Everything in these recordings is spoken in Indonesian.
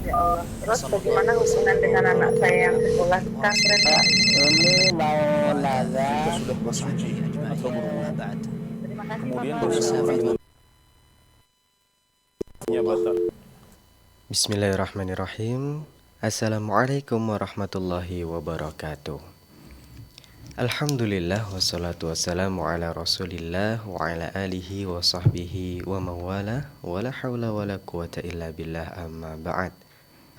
Ya Allah. Terus bagaimana hubungan dengan anak saya yang sekolah di pesantren, Pak? Ini mau nanya. Jika sudah bersuci atau berwudu, Terima kasih, kemudian Bapak. bersentuhan dengannya batal. Bismillahirrahmanirrahim. Assalamualaikum warahmatullahi wabarakatuh. Alhamdulillah wassalatu wassalamu ala rasulillah wa ala alihi wa sahbihi wa mawala wa la hawla wa la quwata illa billah amma ba'd.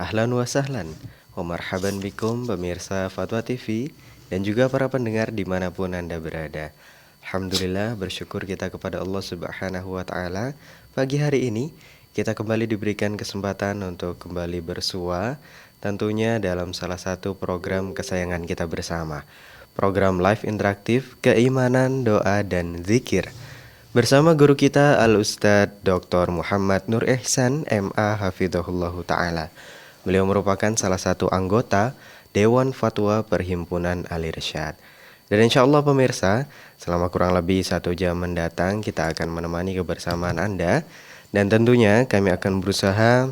Ahlan wa sahlan wa marhaban bikum pemirsa Fatwa TV dan juga para pendengar dimanapun Anda berada. Alhamdulillah, bersyukur kita kepada Allah Subhanahu wa ta'ala. Pagi hari ini kita kembali diberikan kesempatan untuk kembali bersua, tentunya dalam salah satu program kesayangan kita bersama, program live interaktif Keimanan, Doa, dan Zikir, bersama guru kita Al-Ustadz Dr. Muhammad Nur Ihsan MA Hafidhahullahu Ta'ala. Beliau merupakan salah satu anggota Dewan Fatwa Perhimpunan Al-Irsyad. Dan insya Allah pemirsa, selama kurang lebih 1 jam mendatang kita akan menemani kebersamaan Anda. Dan tentunya kami akan berusaha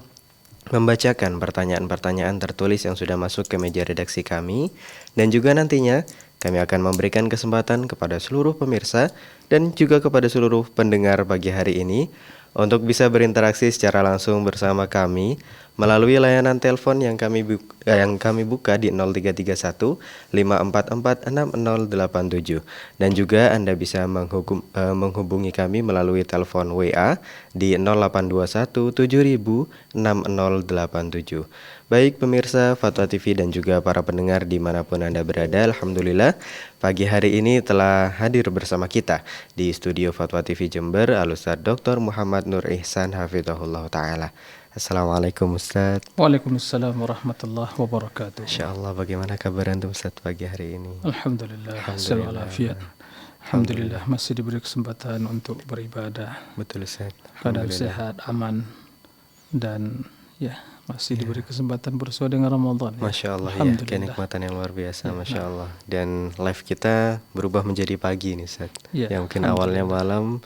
membacakan pertanyaan-pertanyaan tertulis yang sudah masuk ke meja redaksi kami. Dan juga nantinya kami akan memberikan kesempatan kepada seluruh pemirsa dan juga kepada seluruh pendengar pagi hari ini untuk bisa berinteraksi secara langsung bersama kami melalui layanan telepon yang kami buka di 0331 544 6087, dan juga Anda bisa menghubungi kami melalui telepon WA di 0821 7000 6087. Baik pemirsa Fatwa TV dan juga para pendengar dimanapun Anda berada, alhamdulillah pagi hari ini telah hadir bersama kita di studio Fatwa TV Jember Al-Ustadz Dr. Muhammad Nur Ihsan Hafidhahullah Ta'ala. Assalamualaikum Ustadz. Waalaikumsalam warahmatullahi wabarakatuh. Insyaallah, bagaimana kabar Antum Ustadz pagi hari ini? Alhamdulillah, sehat walafiat. Alhamdulillah masih diberi kesempatan untuk beribadah. Betul Ustadz. Keadaan sehat, aman, dan masih diberi kesempatan bersua dengan Ramadan. Masya Allah, ya, kenikmatan yang luar biasa, Masya Allah. Dan live kita berubah menjadi pagi nih Ustadz. Yang mungkin awalnya malam.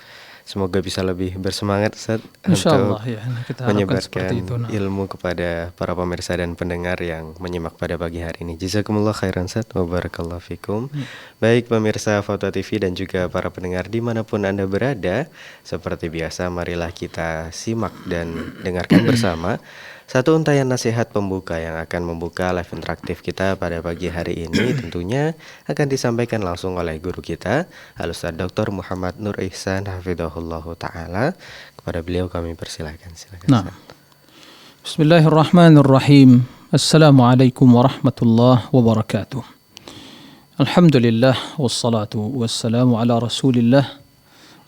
Semoga bisa lebih bersemangat Ustaz untuk kita menyebarkan ilmu kepada para pemirsa dan pendengar yang menyimak pada pagi hari ini. Jazakumullah khairan Ustaz wa barakallahu fikum. Baik pemirsa Fatwa TV dan juga para pendengar dimanapun Anda berada, seperti biasa marilah kita simak dan dengarkan bersama satu untayan nasihat pembuka yang akan membuka live interaktif kita pada pagi hari ini. Tentunya akan disampaikan langsung oleh guru kita Al-Ustadz Dr. Muhammad Nur Ihsan Hafidhahullahu Ta'ala. Kepada beliau kami persilakan. Nah. Bismillahirrahmanirrahim. Assalamualaikum warahmatullahi wabarakatuh. Alhamdulillah wassalatu wassalamu ala rasulillah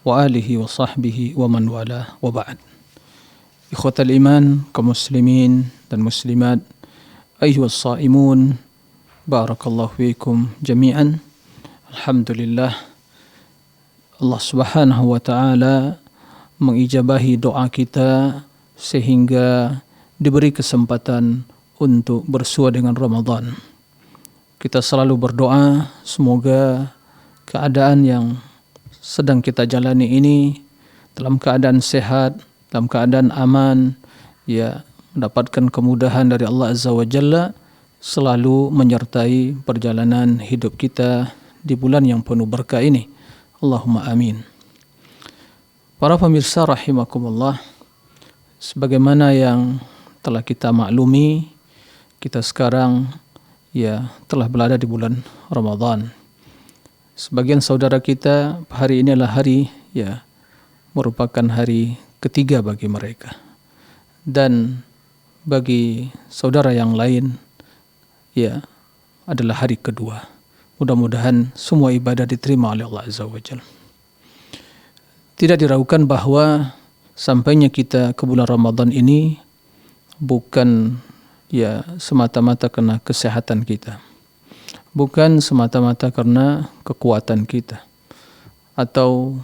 wa alihi wa sahbihi wa man wala wa ba'd. Ikhwatal iman, kaum muslimin dan muslimat, ayyuhas shaimun, barakallahu fiikum jami'an. Alhamdulillah, Allah Subhanahu wa taala mengijabahi doa kita sehingga diberi kesempatan untuk bersua dengan Ramadan. Kita selalu berdoa semoga keadaan yang sedang kita jalani ini dalam keadaan sehat, dalam keadaan aman, mendapatkan kemudahan dari Allah Azza wa Jalla, selalu menyertai perjalanan hidup kita di bulan yang penuh berkah ini. Allahumma amin. Para pemirsa rahimakumullah, sebagaimana yang telah kita maklumi, kita sekarang telah berada di bulan Ramadan. Sebagian saudara kita hari ini adalah hari merupakan hari ketiga bagi mereka, dan bagi saudara yang lain adalah hari kedua. Mudah-mudahan semua ibadah diterima oleh Allah Azza wa Jalla. Tidak diragukan bahwa sampainya kita ke bulan Ramadan ini bukan semata-mata karena kesehatan kita, bukan semata-mata karena kekuatan kita atau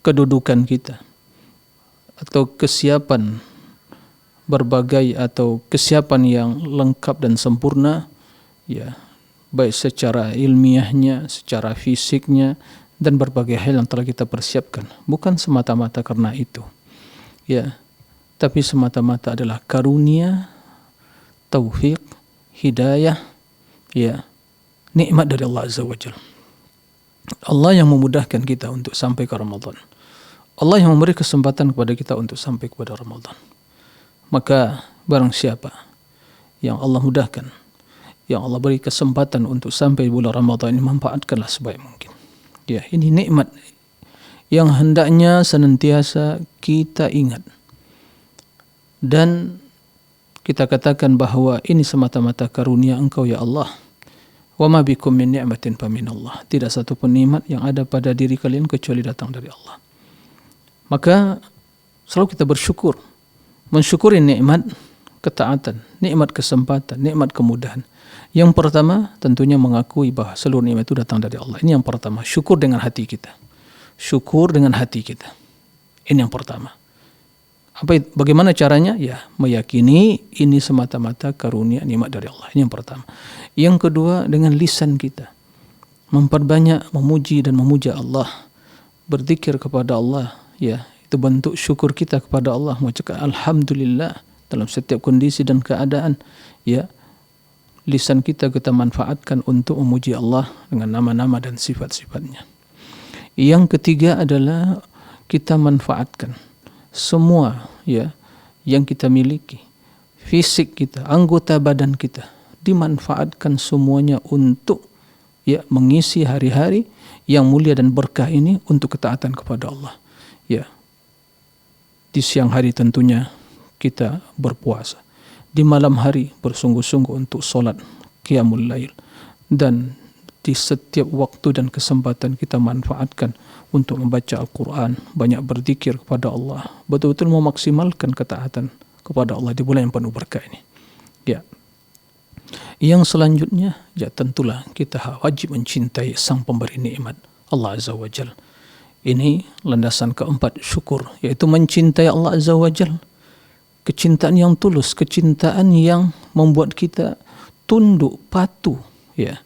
kedudukan kita, atau kesiapan berbagai atau kesiapan yang lengkap dan sempurna, baik secara ilmiahnya, secara fisiknya, dan berbagai hal yang telah kita persiapkan. Bukan semata-mata karena itu. tapi semata-mata adalah karunia, taufik, hidayah, ya, nikmat dari Allah Azza wa Jalla. Allah yang memudahkan kita untuk sampai ke Ramadan. Allah yang memberi kesempatan kepada kita untuk sampai kepada Ramadan. Maka barang siapa yang Allah mudahkan, yang Allah beri kesempatan untuk sampai bulan Ramadan ini, manfaatkanlah sebaik mungkin. Ya, ini nikmat yang hendaknya senantiasa kita ingat. Dan kita katakan bahwa ini semata-mata karunia Engkau ya Allah. Wa ma bikum min ni'matin fa min Allah. Tidak satu pun nikmat yang ada pada diri kalian kecuali datang dari Allah. Maka selalu kita bersyukur, mensyukuri nikmat ketaatan, nikmat kesempatan, nikmat kemudahan. Yang pertama tentunya mengakui bahwa seluruh nikmat itu datang dari Allah. Ini yang pertama, syukur dengan hati kita. Syukur dengan hati kita. Ini yang pertama. Bagaimana caranya? Ya, meyakini ini semata-mata karunia nikmat dari Allah. Ini yang pertama. Yang kedua, dengan lisan kita memperbanyak memuji dan memuja Allah, berzikir kepada Allah. Ya, itu bentuk syukur kita kepada Allah. Mengucapkan alhamdulillah dalam setiap kondisi dan keadaan. Ya, lisan kita manfaatkan untuk memuji Allah dengan nama-nama dan sifat-sifatnya. Yang ketiga adalah kita manfaatkan semua ya yang kita miliki, fisik kita, anggota badan kita, dimanfaatkan semuanya untuk ya mengisi hari-hari yang mulia dan berkah ini untuk ketaatan kepada Allah. Ya. Di siang hari tentunya kita berpuasa. Di malam hari bersungguh-sungguh untuk solat qiyamul lail, dan di setiap waktu dan kesempatan kita manfaatkan untuk membaca Al-Quran, banyak berzikir kepada Allah, betul-betul memaksimalkan ketaatan kepada Allah di bulan yang penuh berkah ini. Ya. Yang selanjutnya, ya tentulah kita wajib mencintai Sang Pemberi nikmat, Allah Azza wa Jalla. Ini landasan keempat, syukur, yaitu mencintai Allah Azza wa Jalla. Kecintaan yang tulus, kecintaan yang membuat kita tunduk, patuh, ya,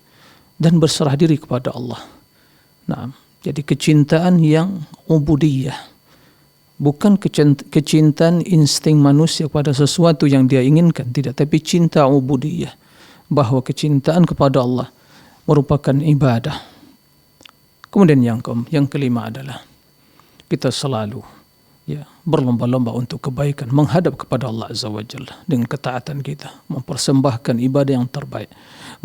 dan berserah diri kepada Allah. Nah, jadi kecintaan yang ubudiyah, bukan kecintaan insting manusia pada sesuatu yang dia inginkan, tidak, tapi cinta ubudiyah, bahwa kecintaan kepada Allah merupakan ibadah. Kemudian yang kelima adalah kita selalu ya berlomba-lomba untuk kebaikan, menghadap kepada Allah Azza wa Jalla dengan ketaatan kita, mempersembahkan ibadah yang terbaik,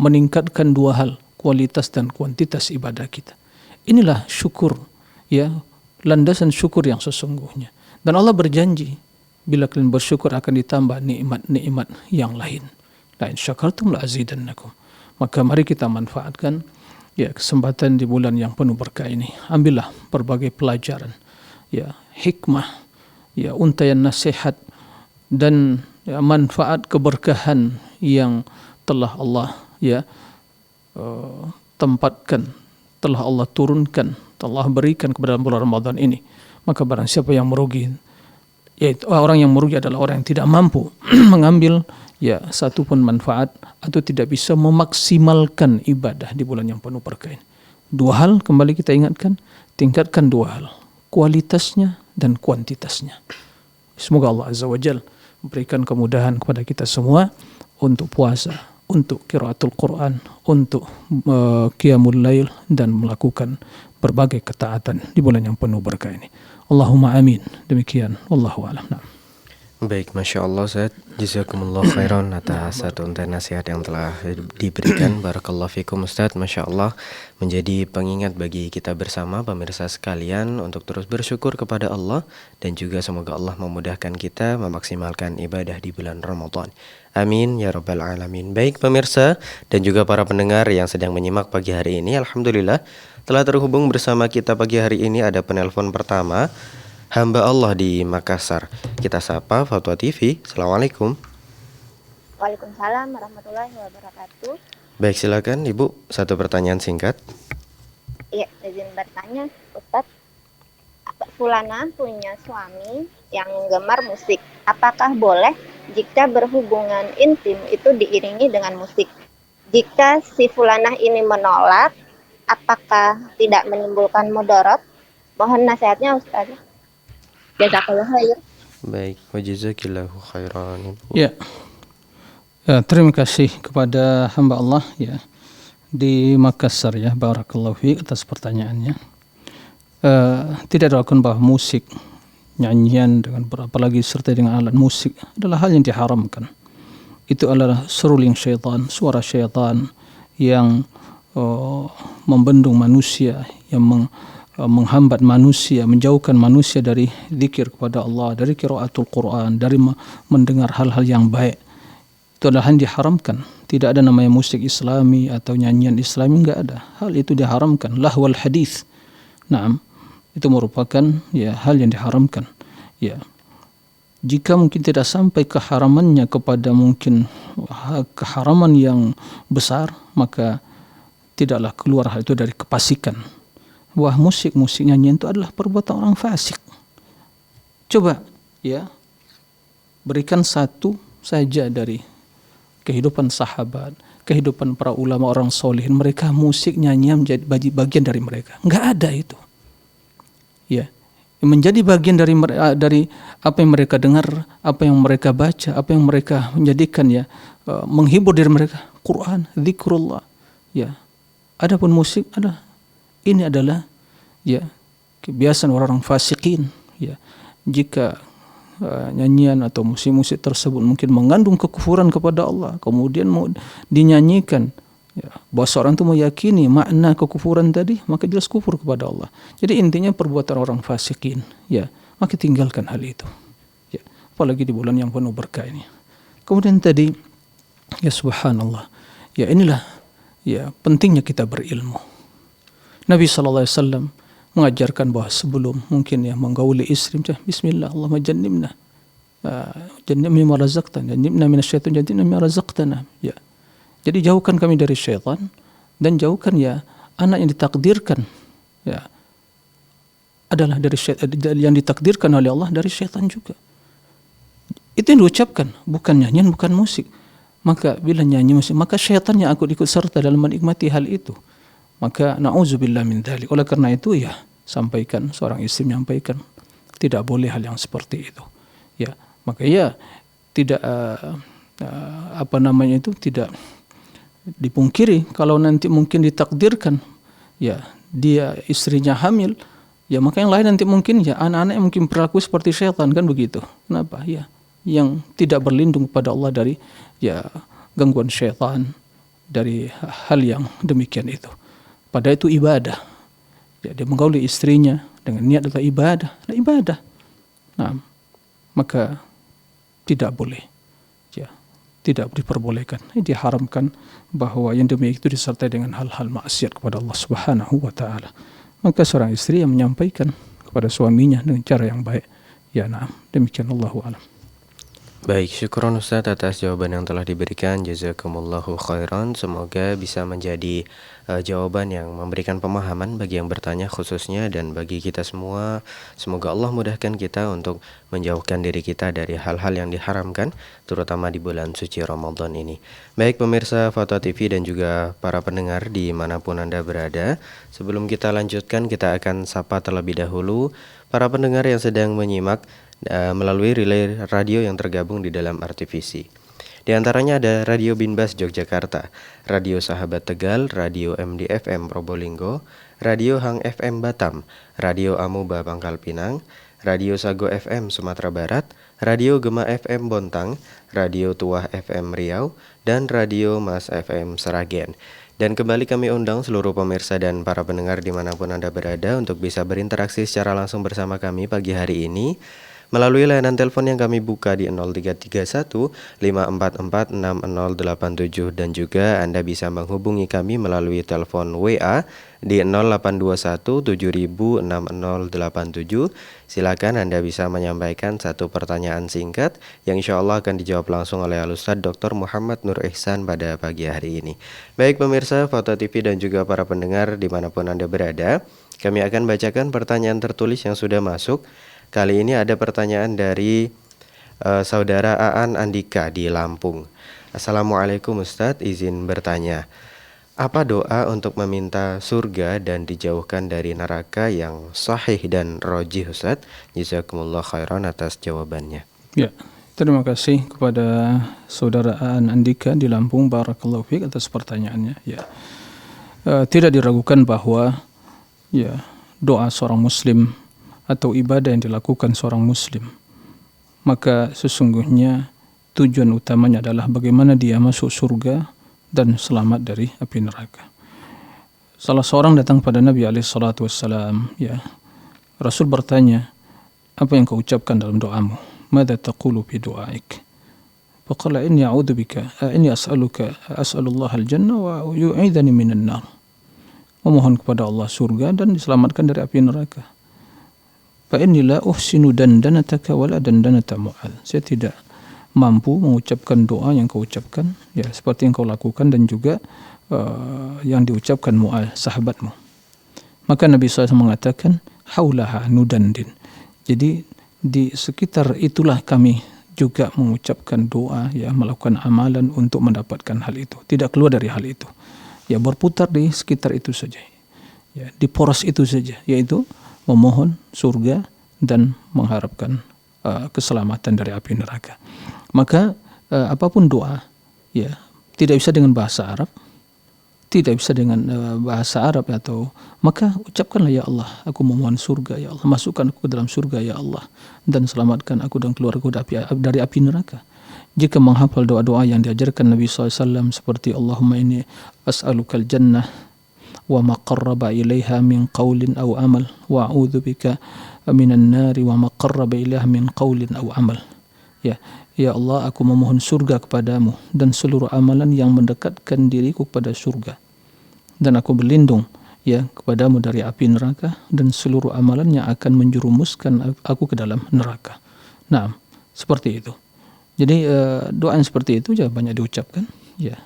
meningkatkan dua hal, kualitas dan kuantitas ibadah kita. Inilah syukur, ya, landasan syukur yang sesungguhnya. Dan Allah berjanji, bila kalian bersyukur akan ditambah nikmat-nikmat yang lain. La in syakartum la azidannakum. Maka mari kita manfaatkan ya kesempatan di bulan yang penuh berkah ini. Ambillah berbagai pelajaran, ya, hikmah, ya, untaian nasihat dan ya, manfaat keberkahan yang telah Allah ya tempatkan, telah Allah turunkan, telah berikan kepada bulan Ramadan ini. Maka barang siapa yang merugi, yaitu orang yang merugi adalah orang yang tidak mampu mengambil ya satu pun manfaat atau tidak bisa memaksimalkan ibadah di bulan yang penuh berkah ini. Dua hal kembali kita ingatkan, tingkatkan dua hal, kualitasnya dan kuantitasnya. Semoga Allah Azza wa Jalla memberikan kemudahan kepada kita semua untuk puasa, untuk qiraatul Quran, untuk qiyamul lail, dan melakukan berbagai ketaatan di bulan yang penuh berkah ini. Allahumma amin. Demikian, wallahu a'lam. Baik, Masya Allah Ustaz, jazakumullah khairan atas satu untaian nasihat yang telah diberikan. Barakallahu fikum Ustaz, Masya Allah, menjadi pengingat bagi kita bersama pemirsa sekalian untuk terus bersyukur kepada Allah, dan juga semoga Allah memudahkan kita memaksimalkan ibadah di bulan Ramadan. Amin ya rabbal alamin. Baik pemirsa dan juga para pendengar yang sedang menyimak pagi hari ini, alhamdulillah telah terhubung bersama kita pagi hari ini. Ada penelpon pertama, hamba Allah di Makassar. Kita sapa Fatwa TV. Assalamualaikum. Waalaikumsalam warahmatullahi wabarakatuh. Baik, silakan Ibu, satu pertanyaan singkat. Iya, izin bertanya, Ustaz. Fulana punya suami yang gemar musik. Apakah boleh jika berhubungan intim itu diiringi dengan musik? Jika si Fulanah ini menolak, apakah tidak menimbulkan mudarat? Mohon nasihatnya Ustaz. Jazakallahu khair. Baik, wajazakillahu khairan. Ibu. Ya. Terima kasih kepada hamba Allah ya di Makassar ya, barakallahu fiik atas pertanyaannya. Tidak dilakukan bahwa musik, nyanyian dengan apalagi serta dengan alat musik adalah hal yang diharamkan. Itu adalah seruling syaitan, suara syaitan yang membendung manusia, yang menghambat manusia, menjauhkan manusia dari zikir kepada Allah, dari qiraatul Quran, dari mendengar hal-hal yang baik. Itu adalah yang diharamkan. Tidak ada namanya musik islami atau nyanyian islami, enggak ada. Hal itu diharamkan. Lahwal hadis. Naam, itu merupakan ya hal yang diharamkan. Ya. Jika mungkin tidak sampai keharamannya kepada mungkin keharaman yang besar, maka tidaklah keluar hal itu dari kefasikan. Wah, musik nyanyian itu adalah perbuatan orang fasik. Coba ya, berikan satu saja dari kehidupan sahabat, kehidupan para ulama orang solihin, mereka musik nyanyian menjadi bagian dari mereka. Enggak ada itu. Ya, menjadi bagian dari apa yang mereka dengar, apa yang mereka baca, apa yang mereka menjadikan ya menghibur diri mereka. Quran, zikrullah. Ya, adapun musik ini adalah ya kebiasaan orang fasikin. Ya, jika nyanyian atau musik-musik tersebut mungkin mengandung kekufuran kepada Allah, kemudian mau dinyanyikan, ya, bahwa seorang itu meyakini makna kekufuran tadi, maka jelas kufur kepada Allah. Jadi intinya perbuatan orang fasikin, ya, maka tinggalkan hal itu. Ya, apalagi di bulan yang penuh berkah ini. Kemudian tadi, ya subhanallah, ya inilah ya pentingnya kita berilmu. Nabi SAW mengajarkan bahwa sebelum mungkin ya menggauli istri, bismillah, Allahumma jannibna jannibna ma razaqtana, jannibna minasyaitan, jannibna ma razaqtana. Ya. Jadi jauhkan kami dari syaitan dan jauhkan ya anak yang ditakdirkan ya adalah dari syaitan, yang ditakdirkan oleh Allah dari syaitan juga. Itu yang diucapkan, bukan nyanyian, bukan musik. Maka bila nyanyi musik, maka syaitan yang ikut serta dalam menikmati hal itu. Maka na'udzubillah min dzalik. Oleh karena itu ya sampaikan, seorang istri menyampaikan tidak boleh hal yang seperti itu. Ya, maka ya tidak tidak dipungkiri kalau nanti mungkin ditakdirkan ya dia istrinya hamil, ya maka yang lain nanti mungkin ya anak-anak yang mungkin berlaku seperti syaitan, kan begitu. Kenapa? Ya, yang tidak berlindung kepada Allah dari ya gangguan syaitan, dari hal yang demikian itu. Padahal itu ibadah. Ya, dia menggauli istrinya dengan niat adalah ibadah. Nah, maka tidak boleh. Ya, tidak diperbolehkan. Diharamkan bahwa yang demikian itu disertai dengan hal-hal maksiat kepada Allah Subhanahu wa taala. Maka seorang istri yang menyampaikan kepada suaminya dengan cara yang baik. Ya, nah, demikian Allahu a'lam. Baik, syukron Ustaz atas jawaban yang telah diberikan. Jazakumullahu khairan. Semoga bisa menjadi jawaban yang memberikan pemahaman bagi yang bertanya khususnya dan bagi kita semua. Semoga Allah mudahkan kita untuk menjauhkan diri kita dari hal-hal yang diharamkan, terutama di bulan suci Ramadan ini. Baik pemirsa Fatwa TV dan juga para pendengar dimanapun Anda berada, sebelum kita lanjutkan, kita akan sapa terlebih dahulu para pendengar yang sedang menyimak melalui relay radio yang tergabung di dalam RTVC. Di antaranya ada Radio Binbas Yogyakarta, Radio Sahabat Tegal, Radio MDFM Probolinggo, Radio Hang FM Batam, Radio Amuba Pangkal Pinang, Radio Sago FM Sumatera Barat, Radio Gema FM Bontang, Radio Tuah FM Riau, dan Radio Mas FM Seragen. Dan kembali kami undang seluruh pemirsa dan para pendengar dimanapun Anda berada untuk bisa berinteraksi secara langsung bersama kami pagi hari ini melalui layanan telepon yang kami buka di 0331 544 6087, dan juga Anda bisa menghubungi kami melalui telepon WA di 0821 7000 6087. Silakan Anda bisa menyampaikan satu pertanyaan singkat yang insya Allah akan dijawab langsung oleh Al-Ustadz Dr. Muhammad Nur Ihsan pada pagi hari ini. Baik pemirsa Fatwa TV dan juga para pendengar dimanapun Anda berada, kami akan bacakan pertanyaan tertulis yang sudah masuk. Kali ini ada pertanyaan dari saudara Aan Andika di Lampung. Assalamualaikum Ustadz, izin bertanya. Apa doa untuk meminta surga dan dijauhkan dari neraka yang sahih dan rajih, Ustaz? Jazakumullah khairan atas jawabannya. Ya, terima kasih kepada saudara Aan Andika di Lampung, barakallahu fiik atas pertanyaannya. Ya, tidak diragukan bahwa ya doa seorang muslim atau ibadah yang dilakukan seorang muslim, maka sesungguhnya tujuan utamanya adalah bagaimana dia masuk surga dan selamat dari api neraka. Salah seorang datang pada Nabi SAW, ya, Rasul bertanya, apa yang kau ucapkan dalam doamu? Mada taqulu fi du'aik? Faqala inni a'udzu bika, inni as'alullah al-jannah wa yu'idhani minan nar. Memohon kepada Allah surga dan diselamatkan dari api neraka. Fa inni la uhsinu dandanataka wala dandanata Mu'adz. Saya tidak mampu mengucapkan doa yang kau ucapkan, ya, seperti yang kau lakukan dan juga yang diucapkan Mu'adz, sahabatmu. Maka Nabi SAW mengatakan, haulaha nudandin. Jadi di sekitar itulah kami juga mengucapkan doa, ya, melakukan amalan untuk mendapatkan hal itu. Tidak keluar dari hal itu. Ya, berputar di sekitar itu saja. Ya, di poros itu saja, yaitu memohon surga dan mengharapkan keselamatan dari api neraka. Maka apapun doa, ya, tidak bisa dengan bahasa Arab, tidak bisa dengan bahasa Arab atau, maka ucapkanlah, ya Allah, aku memohon surga, ya Allah, masukkan aku ke dalam surga, ya Allah, dan selamatkan aku dan keluargaku dari api neraka. Jika menghafal doa-doa yang diajarkan Nabi SAW seperti Allahumma inni as'alukal jannah wa ma qarraba ilaiha min qawlin aw amal wa a'udzu bika minan nari wa ma qarraba ilaiha min qawlin aw amal. Ya, ya Allah, aku memohon surga kepadamu dan seluruh amalan yang mendekatkan diriku kepada surga. Dan aku berlindung, ya, kepadamu dari api neraka dan seluruh amalan yang akan menjerumuskan aku ke dalam neraka. Nah, seperti itu. Jadi doa yang seperti itu ya banyak diucapkan. Ya,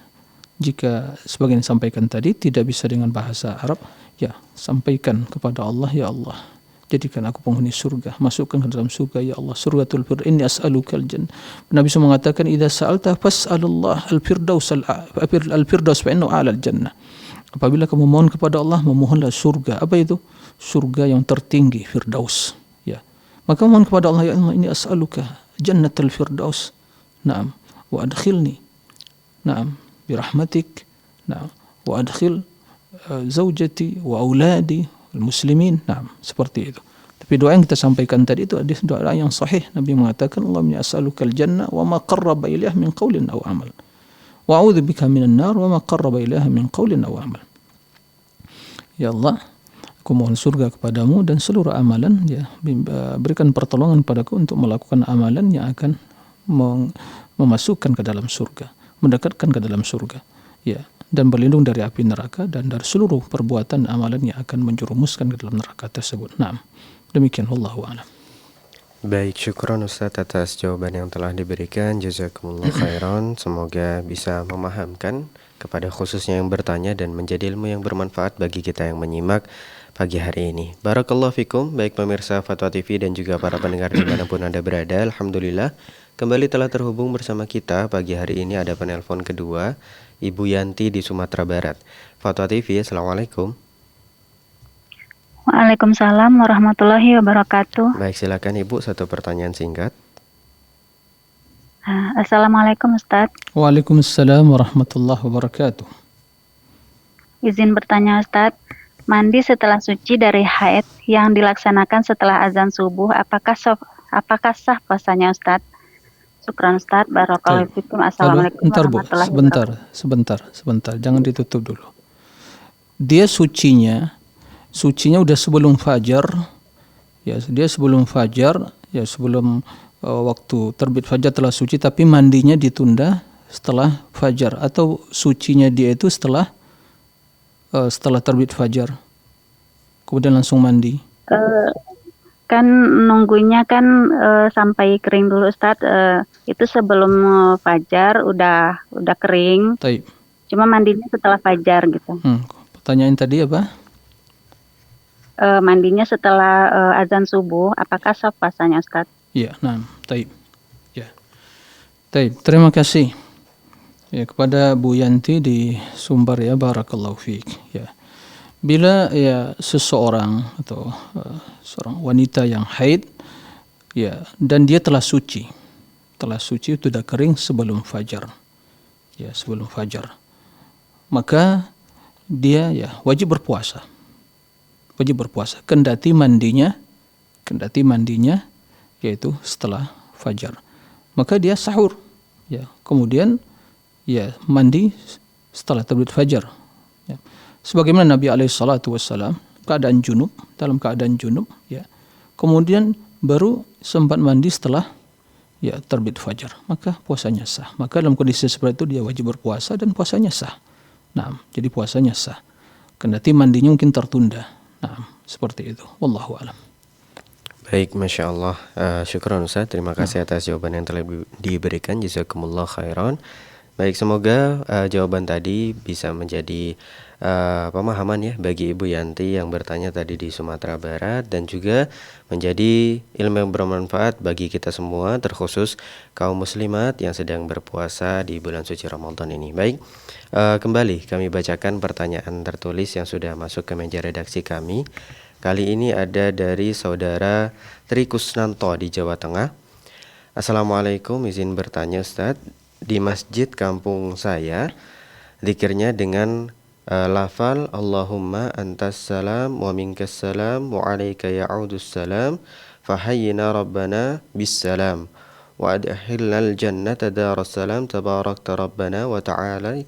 jika sebagian disampaikan tadi tidak bisa dengan bahasa Arab, ya, sampaikan kepada Allah, ya Allah, jadikan aku penghuni surga, masukkan ke dalam surga, ya Allah, surgatul firdaus, inni as'alukal jannah. Nabi SAW mengatakan, idza sa'alta fas'alullah al-firdaus fa innahu a'lal jannah. Apabila kamu mohon kepada Allah, memohonlah surga. Apa itu? Surga yang tertinggi, firdaus. Ya, maka mohon kepada Allah, ya Allah, ini as'aluka jannatul firdaus. Naam, wa adkhilni, naam, birahmatik, naam, wa adkhil zaujati wa auladi muslimin. Naam, seperti itu. Tapi doa yang kita sampaikan tadi itu adalah doa yang sahih. Nabi mengatakan, Allahumma as'alukal jannah wa ma qarraba ilaiha min qawlin aw amal. Wa a'udzu bika minan nar wa ma qarraba ilaiha min qawlin aw amal. Ya Allah, aku mohon surga kepadamu dan seluruh amalan, ya, berikan pertolongan padaku untuk melakukan amalan yang akan memasukkan ke dalam surga, mendekatkan ke dalam surga, ya, dan berlindung dari api neraka dan dari seluruh perbuatan amalan yang akan menjerumuskan ke dalam neraka tersebut. Nah, demikian, wallahu a'lam. Baik, syukron Ustaz atas jawaban yang telah diberikan. Jazakumullah khairan. Semoga bisa memahamkan kepada khususnya yang bertanya dan menjadi ilmu yang bermanfaat bagi kita yang menyimak pagi hari ini. Barakallahu fikum. Baik pemirsa Fatwa TV dan juga para pendengar dimanapun Anda berada, alhamdulillah kembali telah terhubung bersama kita pagi hari ini. Ada penelpon kedua, Ibu Yanti di Sumatera Barat. Fatwa TV, assalamualaikum. Waalaikumsalam warahmatullahi wabarakatuh. Baik, silakan Ibu, satu pertanyaan singkat. Assalamualaikum Ustaz. Waalaikumsalam warahmatullahi wabarakatuh. Izin bertanya Ustaz, mandi setelah suci dari haid yang dilaksanakan setelah azan subuh, apakah sah puasanya Ustaz? Syukran Ustaz, barakallahu fikum. Assalamualaikum warahmatullahi wabarakatuh. Sebentar, jangan ditutup dulu. Dia sucinya udah sebelum fajar, ya, dia sebelum fajar, ya, sebelum waktu terbit fajar telah suci, tapi mandinya ditunda setelah fajar, atau sucinya dia itu setelah terbit fajar kemudian langsung mandi. Kan nunggunya kan sampai kering dulu Ustaz, itu sebelum fajar udah kering. Taib. Cuma mandinya setelah fajar gitu. Pertanyaan tadi apa? Mandinya setelah azan subuh, apakah sah puasanya Ustaz? Ya, nah, taib. Ya. Taib, terima kasih. Ya, kepada Bu Yanti di Sumbar ya, barakallahu fiik. Ya. Bila ya seseorang atau seorang wanita yang haid ya dan dia telah suci itu sudah kering sebelum fajar. Ya, sebelum fajar. Maka dia ya wajib berpuasa. Kendati mandinya yaitu setelah fajar. Maka dia sahur. Ya, kemudian ya mandi setelah terbit fajar. Ya. Sebagaimana Nabi SAW dalam keadaan junub, ya. Kemudian baru sempat mandi setelah ya terbit fajar, maka puasanya sah. Maka dalam kondisi seperti itu dia wajib berpuasa dan puasanya sah. Nah, jadi puasanya sah. Kendati mandinya mungkin tertunda. Nah, seperti itu. Wallahu a'lam. Baik, Masya Allah. Syukran Ustaz, terima kasih atas jawaban yang telah diberikan. Jazakumullah khairan. Baik, semoga jawaban tadi bisa menjadi pemahaman ya bagi Ibu Yanti yang bertanya tadi di Sumatera Barat, dan juga menjadi ilmu yang bermanfaat bagi kita semua, terkhusus kaum muslimat yang sedang berpuasa di bulan suci Ramadan ini. Baik, kembali kami bacakan pertanyaan tertulis yang sudah masuk ke meja redaksi kami. Kali ini ada dari saudara Tri Kusnanto di Jawa Tengah. Assalamualaikum, izin bertanya Ustadz, di masjid kampung saya zikirnya dengan lafal Allahumma antas salam wa minkas salam wa alaika ya'udus salam fahayyina rabbana bis salam wa adkhilnal jannata daras salam tabarakta rabbana wa ta'ala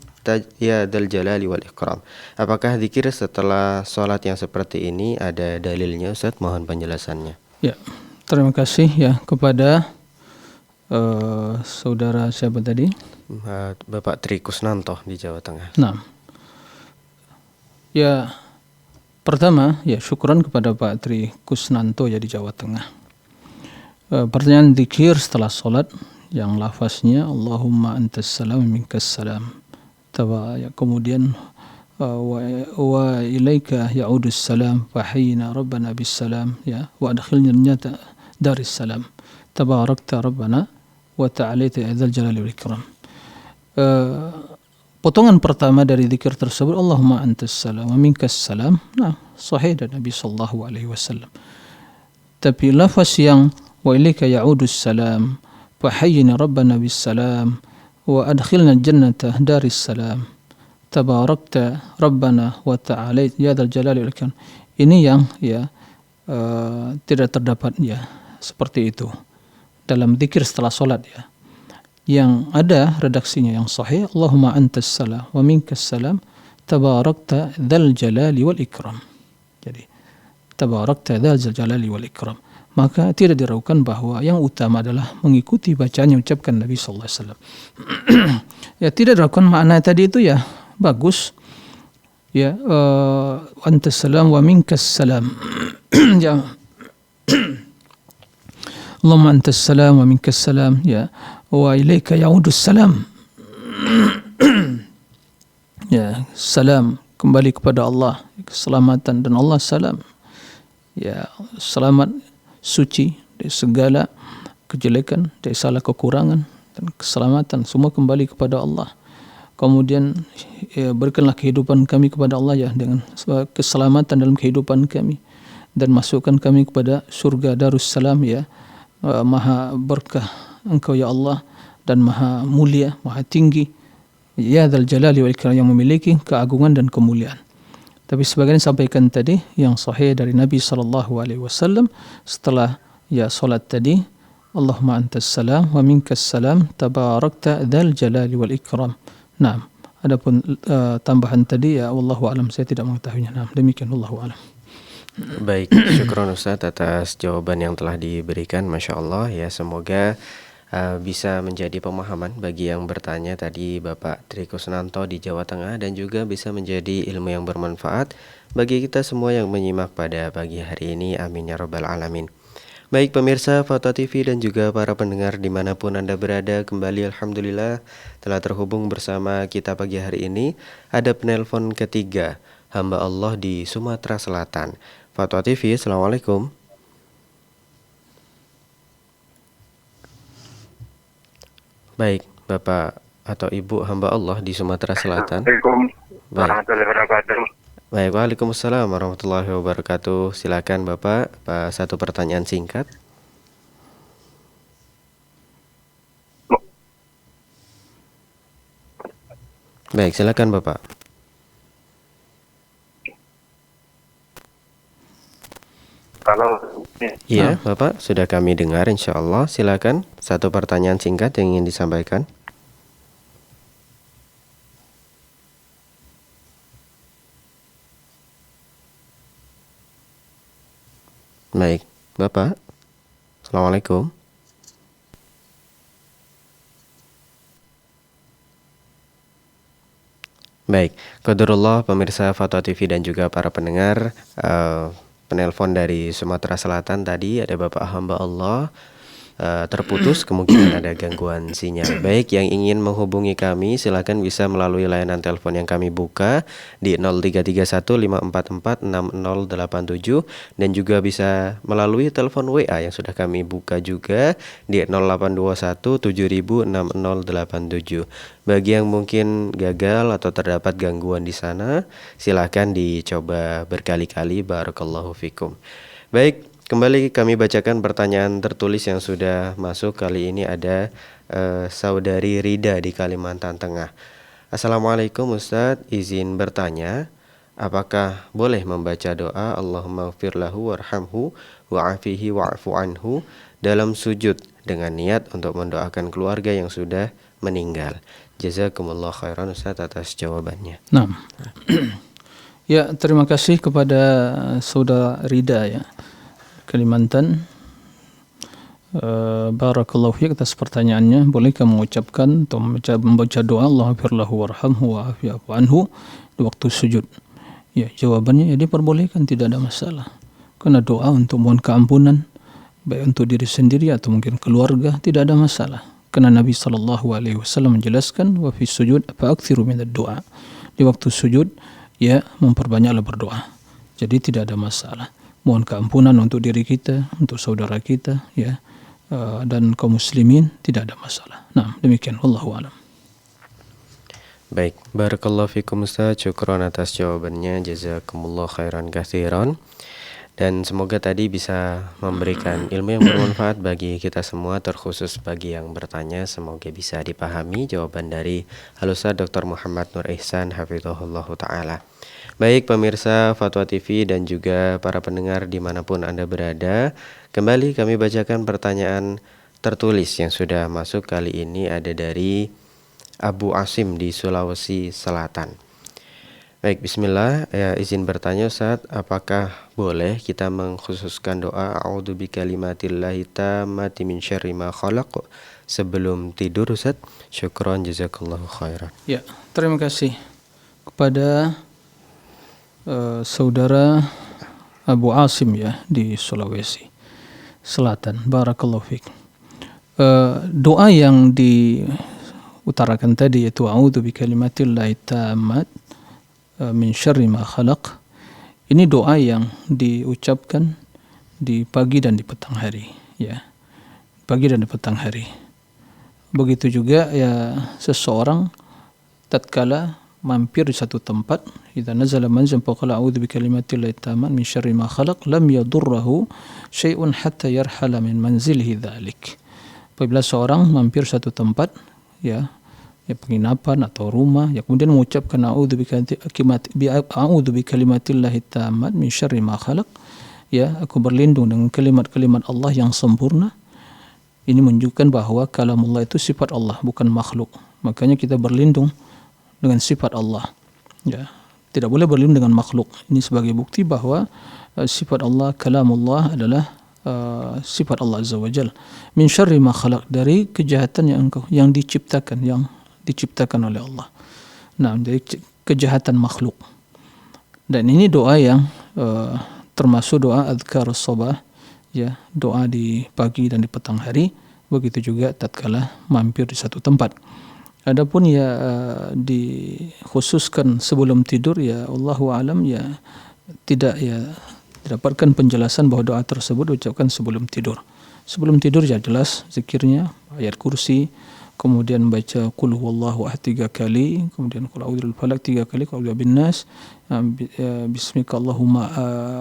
ya dal jalali wal ikram. Apakah zikir setelah sholat yang seperti ini ada dalilnya Ustaz? Mohon penjelasannya. Ya, terima kasih ya kepada saudara siapa tadi? Bapak Tri Kusnanto di Jawa Tengah. Nah, ya pertama ya syukuran kepada Pak Tri Kusnanto ya di Jawa Tengah. Pertanyaan zikir setelah sholat yang lafaznya Allahumma antas salam wa minkas salam. Ya, kemudian wa ilaika ya'udus salam fa hayyina rabbana bis salam ya wa adkhilna jannata daris salam tabarakta rabbana wa ta'alaita ya dzal jalali wal ikram. Potongan pertama dari zikir tersebut Allahumma antas salam wa minkas salam, nah sahih dari Nabi sallallahu alaihi wasallam. Tapi lafaz yang wa ilaika ya'udus salam fa hayyina rabbana bis salam wa adkhilna jannata daris salam tabarakta rabbana wa ta'alait ya dzal jalali wal ikram, ini yang ya tidak terdapat ya seperti itu dalam zikir setelah salat ya. Yang ada redaksinya yang sahih Allahumma antas salam wa minkas salam tabarakta dzal jalali wal ikram. Jadi tabarakta dzal jalali wal ikram. Maka tidak diragukan bahwa yang utama adalah mengikuti bacaan yang ucapkan Nabi sallallahu alaihi wasallam. Ya, tidak diragukan makna tadi itu ya bagus. Ya, antas salam wa minkas salam. Ya. Allahumma antas salam wa minkas salam ya wa ilaika ya'udus salam. Ya, salam kembali kepada Allah, keselamatan, dan Allah salam. Ya, selamat, suci dari segala kejelekan, dari salah kekurangan, dan keselamatan semua kembali kepada Allah. Kemudian ya, berikanlah kehidupan kami kepada Allah ya dengan keselamatan dalam kehidupan kami, dan masukkan kami kepada surga Darussalam ya, maha berkah Engkau ya Allah, dan maha mulia, maha tinggi ya dzal jalali wal ikram, yang memiliki keagungan dan kemuliaan. Tapi sebagaimana disampaikan tadi yang sahih dari Nabi sallallahu alaihi wasallam setelah ya salat tadi Allahumma antas salam wa minkas salam tabarakta dzal jalali wal ikram. Nah, adapun tambahan tadi ya wallahu alam, saya tidak mengetahuinya. Nah, demikian wallahu alam. Baik, syukron Ustaz atas jawaban yang telah diberikan. Masya Allah ya, semoga bisa menjadi pemahaman bagi yang bertanya tadi Bapak Tri Kusnanto di Jawa Tengah, dan juga bisa menjadi ilmu yang bermanfaat bagi kita semua yang menyimak pada pagi hari ini. Amin ya rabbal alamin. Baik pemirsa Fata TV dan juga para pendengar dimanapun Anda berada, kembali alhamdulillah telah terhubung bersama kita pagi hari ini. Ada penelpon ketiga, hamba Allah di Sumatera Selatan. Fata TV, assalamualaikum. Baik, Bapak atau Ibu hamba Allah di Sumatera Selatan? Assalamualaikum Baik. warahmatullahi wabarakatuh. Baik, waalaikumsalam warahmatullahi wabarakatuh. Silakan Bapak, satu pertanyaan singkat. Baik, silakan Bapak. Kalau Iya, Bapak, sudah kami dengar insya Allah. Silakan, satu pertanyaan singkat yang ingin disampaikan. Baik, Bapak. Assalamualaikum. Baik, qadarullah pemirsa Fatwa TV dan juga para pendengar, penelpon dari Sumatera Selatan tadi ada Bapak hamba Allah, terputus, kemungkinan ada gangguan sinyal. Baik, yang ingin menghubungi kami silakan bisa melalui layanan telepon yang kami buka di 0331544687 dan juga bisa melalui telepon WA yang sudah kami buka juga di 0821706087. Bagi yang mungkin gagal atau terdapat gangguan di sana, silakan dicoba berkali-kali. Barakallahu fikum. Baik, kembali kami bacakan pertanyaan tertulis yang sudah masuk. Kali ini ada Saudari Rida di Kalimantan Tengah. Assalamualaikum Ustadz, izin bertanya, apakah boleh membaca doa Allahumma ighfir lahu warhamhu wa'afihi wa'fu anhu dalam sujud dengan niat untuk mendoakan keluarga yang sudah meninggal? Jazakumullah khairan Ustadz atas jawabannya. Nah, ya terima kasih kepada Saudara Rida ya, Kalimantan. Barakallahu fiik atas pertanyaannya. Bolehkah mengucapkan atau membaca doa Allahumma lahu warhamhu wa'afu anhu di waktu sujud? Ya, jawabannya ya diperbolehkan, tidak ada masalah. Karena doa untuk mohon keampunan baik untuk diri sendiri atau mungkin keluarga tidak ada masalah. Karena Nabi SAW menjelaskan wa fi sujud fa'aktsiru minad doa. Di waktu sujud ya memperbanyaklah berdoa. Jadi tidak ada masalah. Mohon keampunan untuk diri kita, untuk saudara kita ya, dan kaum muslimin tidak ada masalah. Nah, demikian wallahu alam. Baik, barakallahu fikum Ustaz, syukron atas jawabannya, jazakumullah khairan katsiran. Dan semoga tadi bisa memberikan ilmu yang bermanfaat bagi kita semua, terkhusus bagi yang bertanya. Semoga bisa dipahami jawaban dari Al-Ustaz Dr. Muhammad Nur Ihsan hafizahullahu ta'ala. Baik pemirsa Fatwa TV dan juga para pendengar dimanapun Anda berada, kembali kami bacakan pertanyaan tertulis yang sudah masuk. Kali ini ada dari Abu Asim di Sulawesi Selatan. Baik, bismillah, izin bertanya Ustaz, apakah boleh kita mengkhususkan doa a'udzu bikalimatillahi tammati min syarri ma khalaq sebelum tidur Ustaz? Syukron, jazakallahu khairan. Ya, terima kasih kepada saudara Abu Asim ya di Sulawesi Selatan. Barakallahu fiik. Doa yang diutarakan tadi yaitu a'udzu bikalimatillahi tammat min syarri ma khalaq. Ini doa yang diucapkan di pagi dan di petang hari ya. Pagi dan di petang hari. Begitu juga ya seseorang tatkala mampir di satu tempat, idza nazala manzil faqala a'udzu bikalimatillahi tammat min syarri ma khalaq lam yadurruhu syai'un hatta yarhala min manzilihi dzalik. Apabila seorang mampir satu tempat ya penginapan atau rumah, ya kemudian mengucapkan a'udzu bikalimatillahi tammat min syarri ma khalaq, ya aku berlindung dengan kalimat-kalimat Allah yang sempurna. Ini menunjukkan bahwa kalamullah itu sifat Allah, bukan makhluk. Makanya kita berlindung dengan sifat Allah. Ya, tidak boleh berlindung dengan makhluk. Ini sebagai bukti bahwa sifat Allah, kalamullah adalah sifat Allah Azza wa Jalla. Min syarri ma khalaq, dari kejahatan yang diciptakan oleh Allah. Nah, dari kejahatan makhluk. Dan ini doa yang termasuk doa adzkarus sabah, ya, doa di pagi dan di petang hari, begitu juga tatkala mampir di satu tempat. Adapun ya dikhususkan sebelum tidur ya Allahu alam ya tidak ya didapatkan penjelasan bahwa doa tersebut diucapkan sebelum tidur. Sebelum tidur ya jelas zikirnya ayat kursi, kemudian baca qul huwallahu ahad 3 kali, kemudian qul a'udzu birabbil falaq 3 kali, qul a'udzu birabbin nas, bismika Allahumma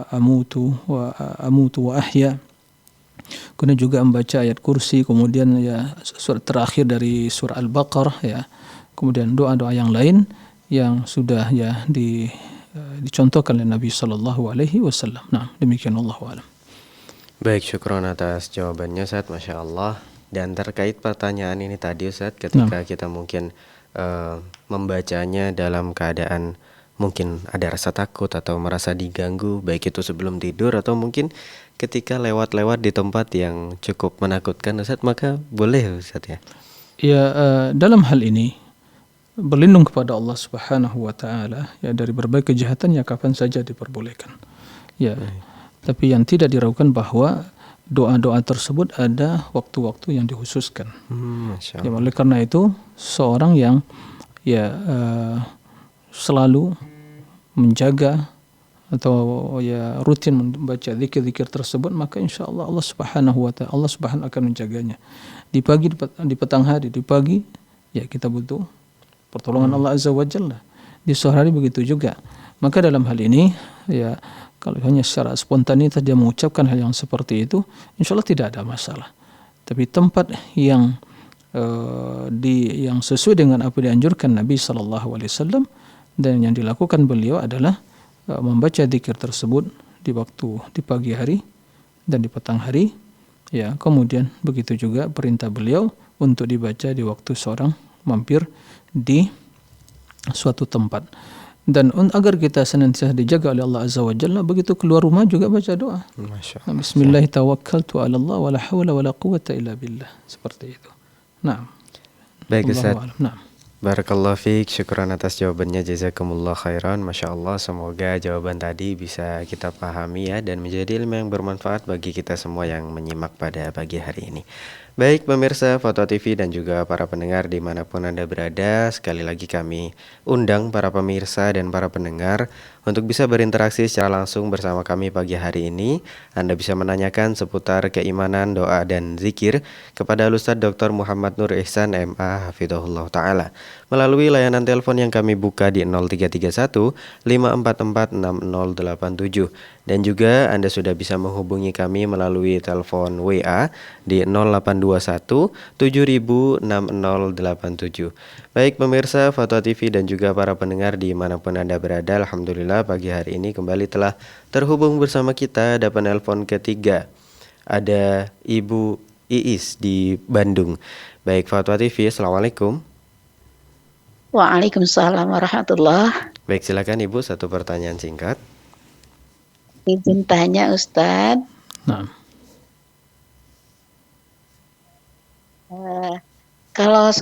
amutu wa ahya. Kemudian juga membaca ayat kursi, kemudian ya surat terakhir dari surah Al-Baqarah ya. Kemudian doa-doa yang lain yang sudah ya dicontohkan oleh Nabi sallallahu alaihi wasallam. Nah, demikian wallahu a'lam. Baik, syukron atas jawabannya Ustaz, Masya Allah. Dan terkait pertanyaan ini tadi Ustaz, ketika kita mungkin membacanya dalam keadaan mungkin ada rasa takut atau merasa diganggu, baik itu sebelum tidur atau mungkin ketika lewat-lewat di tempat yang cukup menakutkan Ustaz, maka boleh Ustaz ya? Ya, dalam hal ini berlindung kepada Allah Subhanahu wa taala ya dari berbagai kejahatan ya kapan saja diperbolehkan. Ya. Tapi yang tidak diragukan bahwa doa-doa tersebut ada waktu-waktu yang dikhususkan. Ya, oleh karena itu seorang yang ya selalu menjaga atau ya rutin membaca zikir-zikir tersebut, maka insya Allah Allah Subhanahu akan menjaganya. Di pagi, di petang hari, di pagi ya kita butuh pertolongan Allah Azza wa Jalla. Di sore hari begitu juga. Maka dalam hal ini ya kalau hanya secara spontanitas dia mengucapkan hal yang seperti itu, insya Allah tidak ada masalah. Tapi tempat yang yang sesuai dengan apa yang dianjurkan Nabi Sallallahu Alaihi Wasallam dan yang dilakukan beliau adalah membaca zikir tersebut di pagi hari dan di petang hari. Ya, kemudian begitu juga perintah beliau untuk dibaca di waktu seorang mampir di suatu tempat. Dan agar kita senantiasa dijaga oleh Allah Azza wa Jalla, begitu keluar rumah juga baca doa. Bismillah tawakkaltu 'ala Allah wa la haula wa la quwwata illa billah. Seperti itu. Nah. Baik Ustaz. Nah. Barakallahu fiik, syukran atas jawabannya, jazakumullah khairan. Masya Allah, semoga jawaban tadi bisa kita pahami ya dan menjadi ilmu yang bermanfaat bagi kita semua yang menyimak pada pagi hari ini. Baik pemirsa Foto TV dan juga para pendengar dimanapun Anda berada, sekali lagi kami undang para pemirsa dan para pendengar untuk bisa berinteraksi secara langsung bersama kami pagi hari ini. Anda bisa menanyakan seputar keimanan, doa, dan zikir kepada Ustadz Dr. Muhammad Nur Ihsan MA Hafidhahullah Ta'ala melalui layanan telepon yang kami buka di 0331 544 6087. Dan juga Anda sudah bisa menghubungi kami melalui telepon WA di 0821 706087. Baik pemirsa Foto TV dan juga para pendengar dimanapun Anda berada, alhamdulillah pagi hari ini kembali telah terhubung bersama kita. Ada penelpon ketiga, ada Ibu Iis di Bandung. Baik Foto TV, assalamualaikum. Waalaikumsalam warahmatullah. Baik, silakan Ibu, satu pertanyaan singkat. Izin tanya Ustadz. Nah. Kalau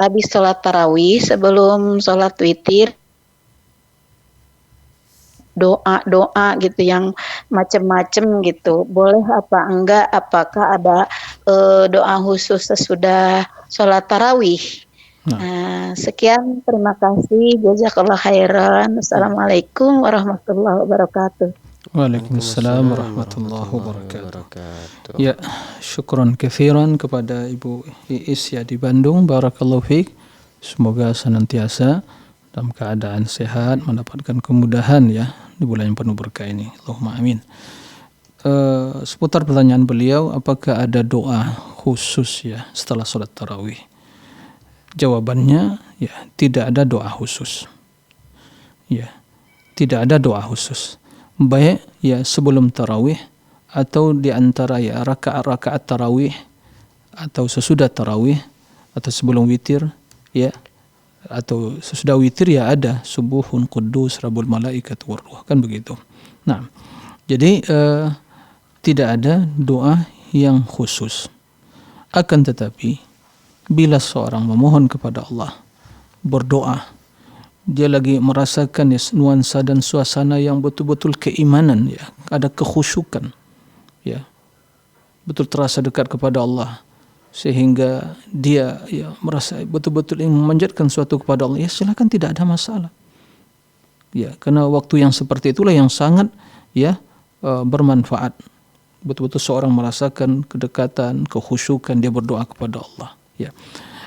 habis sholat tarawih sebelum sholat witir, doa gitu yang macam-macam gitu, boleh apa enggak? Apakah ada doa khusus sesudah sholat tarawih? Sekian, terima kasih, jazakallah khairan. Assalamualaikum warahmatullahi wabarakatuh. Waalaikumsalam warahmatullahi wabarakatuh. Ya, syukron katsiran kepada Ibu Iis ya di Bandung. Barakallahu fiik. Semoga senantiasa dalam keadaan sehat, mendapatkan kemudahan ya di bulan yang penuh berkah ini. Allahumma amin. Seputar pertanyaan beliau, apakah ada doa khusus ya setelah sholat tarawih? Jawabannya ya tidak ada doa khusus. Ya, tidak ada doa khusus. Baik ya sebelum tarawih atau di antara ya rakaat-rakaat tarawih atau sesudah tarawih atau sebelum witir ya atau sesudah witir ya ada subuhun quddus rabbul malaikat waruh, kan begitu. Nah, jadi tidak ada doa yang khusus. Akan tetapi bila seorang memohon kepada Allah, berdoa, dia lagi merasakan ya, nuansa dan suasana yang betul-betul keimanan ya, ada kekhusyukan ya, betul terasa dekat kepada Allah sehingga dia ya merasa betul-betul ingin memanjatkan suatu kepada Allah, ya silakan, tidak ada masalah ya, karena waktu yang seperti itulah yang sangat ya bermanfaat, betul-betul seorang merasakan kedekatan, kekhusyukan, dia berdoa kepada Allah ya.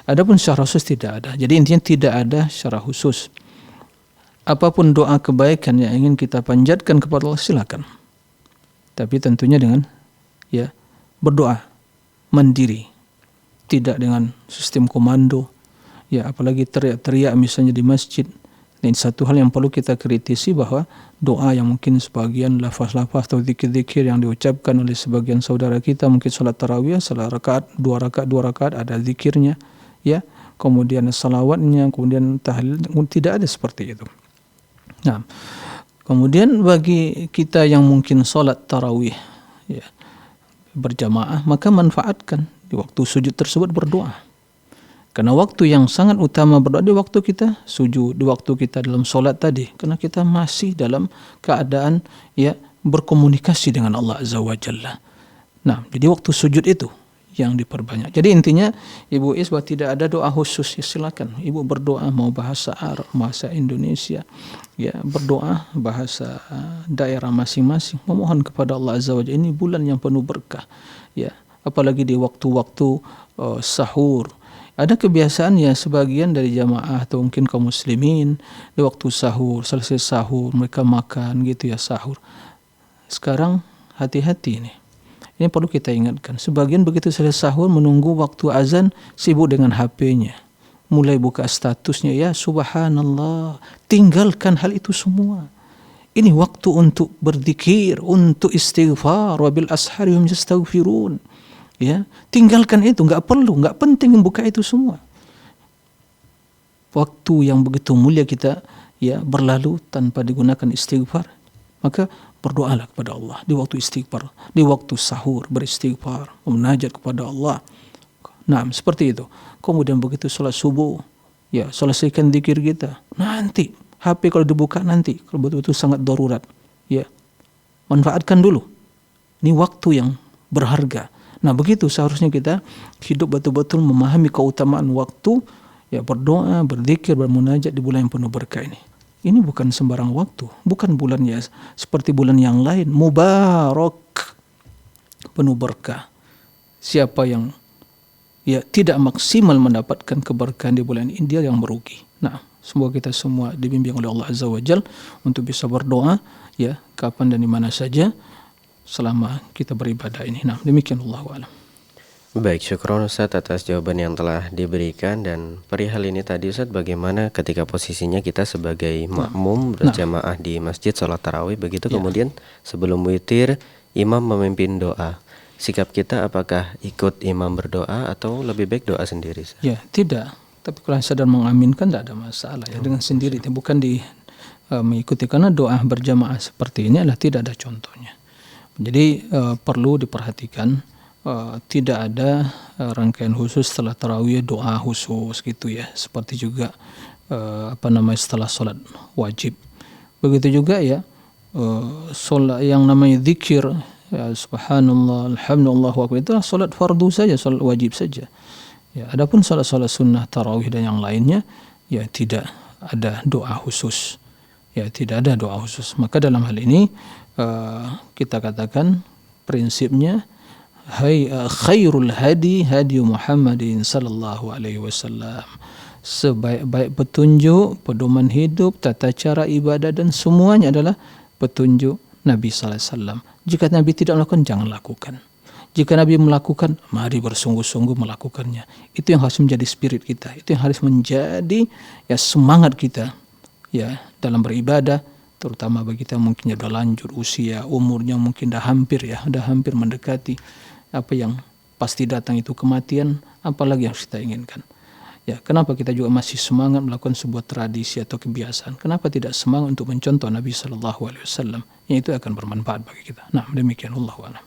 Adapun secara khusus tidak ada. Jadi intinya tidak ada secara khusus. Apapun doa kebaikan yang ingin kita panjatkan kepada Allah silakan. Tapi tentunya dengan ya berdoa mandiri, tidak dengan sistem komando. Ya, apalagi teriak-teriak misalnya di masjid. Dan satu hal yang perlu kita kritisi bahwa doa yang mungkin sebagian lafaz-lafaz atau zikir-zikir yang diucapkan oleh sebagian saudara kita, mungkin salat tarawih, salat rakaat, dua rakaat ada zikirnya, ya, kemudian salawatnya, kemudian tahlil, tidak ada seperti itu. Nah, kemudian bagi kita yang mungkin salat tarawih, ya, berjamaah, maka manfaatkan di waktu sujud tersebut berdoa. Karena waktu yang sangat utama berdoa di waktu kita sujud, di waktu kita dalam solat tadi. Karena kita masih dalam keadaan ya berkomunikasi dengan Allah Azza wa Jalla. Nah, jadi waktu sujud itu yang diperbanyak. Jadi intinya Ibu Isbah tidak ada doa khusus, ya silakan Ibu berdoa mau bahasa Arab, bahasa Indonesia, ya berdoa bahasa daerah masing-masing, memohon kepada Allah Azza wa Jalla. Ini bulan yang penuh berkah, ya apalagi di waktu-waktu sahur. Ada kebiasaan ya sebagian dari jamaah atau mungkin kaum muslimin di waktu sahur, selesai sahur mereka makan gitu ya sahur. Sekarang hati-hati nih. Ini perlu kita ingatkan. Sebagian begitu selesai sahur menunggu waktu azan sibuk dengan HP-nya. Mulai buka statusnya, ya subhanallah. Tinggalkan hal itu semua. Ini waktu untuk berzikir, untuk istighfar, wabil ashari hum yastaghfirun. Ya, tinggalkan itu, nggak penting buka itu semua. Waktu yang begitu mulia kita ya berlalu tanpa digunakan istighfar, maka berdoalah kepada Allah di waktu istighfar, di waktu sahur beristighfar, memunajat kepada Allah. Nah, seperti itu. Kemudian begitu sholat subuh, ya selesaikan zikir kita. Nanti HP kalau dibuka nanti, kalau betul-betul sangat darurat, ya manfaatkan dulu. Ini waktu yang berharga. Nah, begitu seharusnya kita hidup betul-betul memahami keutamaan waktu, ya berdoa, berzikir, bermunajat di bulan yang penuh berkah ini. Ini bukan sembarang waktu, bukan bulan ya seperti bulan yang lain, mubarak, penuh berkah. Siapa yang ya tidak maksimal mendapatkan keberkahan di bulan ini, dia yang merugi. Nah, semoga kita semua dibimbing oleh Allah Azza wa Jalla untuk bisa berdoa ya kapan dan di mana saja selama kita beribadah ini. Nah, demikian Allahu a'lam. Baik, syukron Ustaz atas jawaban yang telah diberikan. Dan perihal ini tadi Ustaz, bagaimana ketika posisinya kita sebagai makmum berjamaah di masjid sholat tarawih begitu, kemudian sebelum witir imam memimpin doa, sikap kita apakah ikut imam berdoa atau lebih baik doa sendiri? Ya, tidak. Tapi kalau sadar mengaminkan tidak ada masalah ya dengan sendiri, bukan mengikuti, karena doa berjamaah seperti ini adalah tidak ada contohnya. Jadi perlu diperhatikan, tidak ada rangkaian khusus setelah tarawih doa khusus gitu ya, seperti juga setelah sholat wajib. Begitu juga ya sholat yang namanya zikir, ya subhanallah, alhamdulillah, itu sholat fardu saja, sholat wajib saja. Ya, adapun sholat sunnah tarawih dan yang lainnya ya tidak ada doa khusus. Ya, tidak ada doa khusus. Maka dalam hal ini kita katakan prinsipnya khairul hadi Muhammadin sallallahu alaihi wasallam. Sebaik-baik petunjuk, pedoman hidup, tata cara ibadah dan semuanya adalah petunjuk Nabi sallallahu alaihi wasallam. Jika Nabi tidak melakukan, jangan lakukan. Jika Nabi melakukan, mari bersungguh-sungguh melakukannya. Itu yang harus menjadi spirit kita. Itu yang harus menjadi ya semangat kita ya dalam beribadah, terutama bagi kita mungkin sudah lanjut usia, umurnya mungkin dah hampir mendekati apa yang pasti datang itu kematian, apalagi yang kita inginkan. Ya, kenapa kita juga masih semangat melakukan sebuah tradisi atau kebiasaan? Kenapa tidak semangat untuk mencontoh Nabi sallallahu alaihi wasallam? Yang itu akan bermanfaat bagi kita. Nah, demikian Allahu a'lam.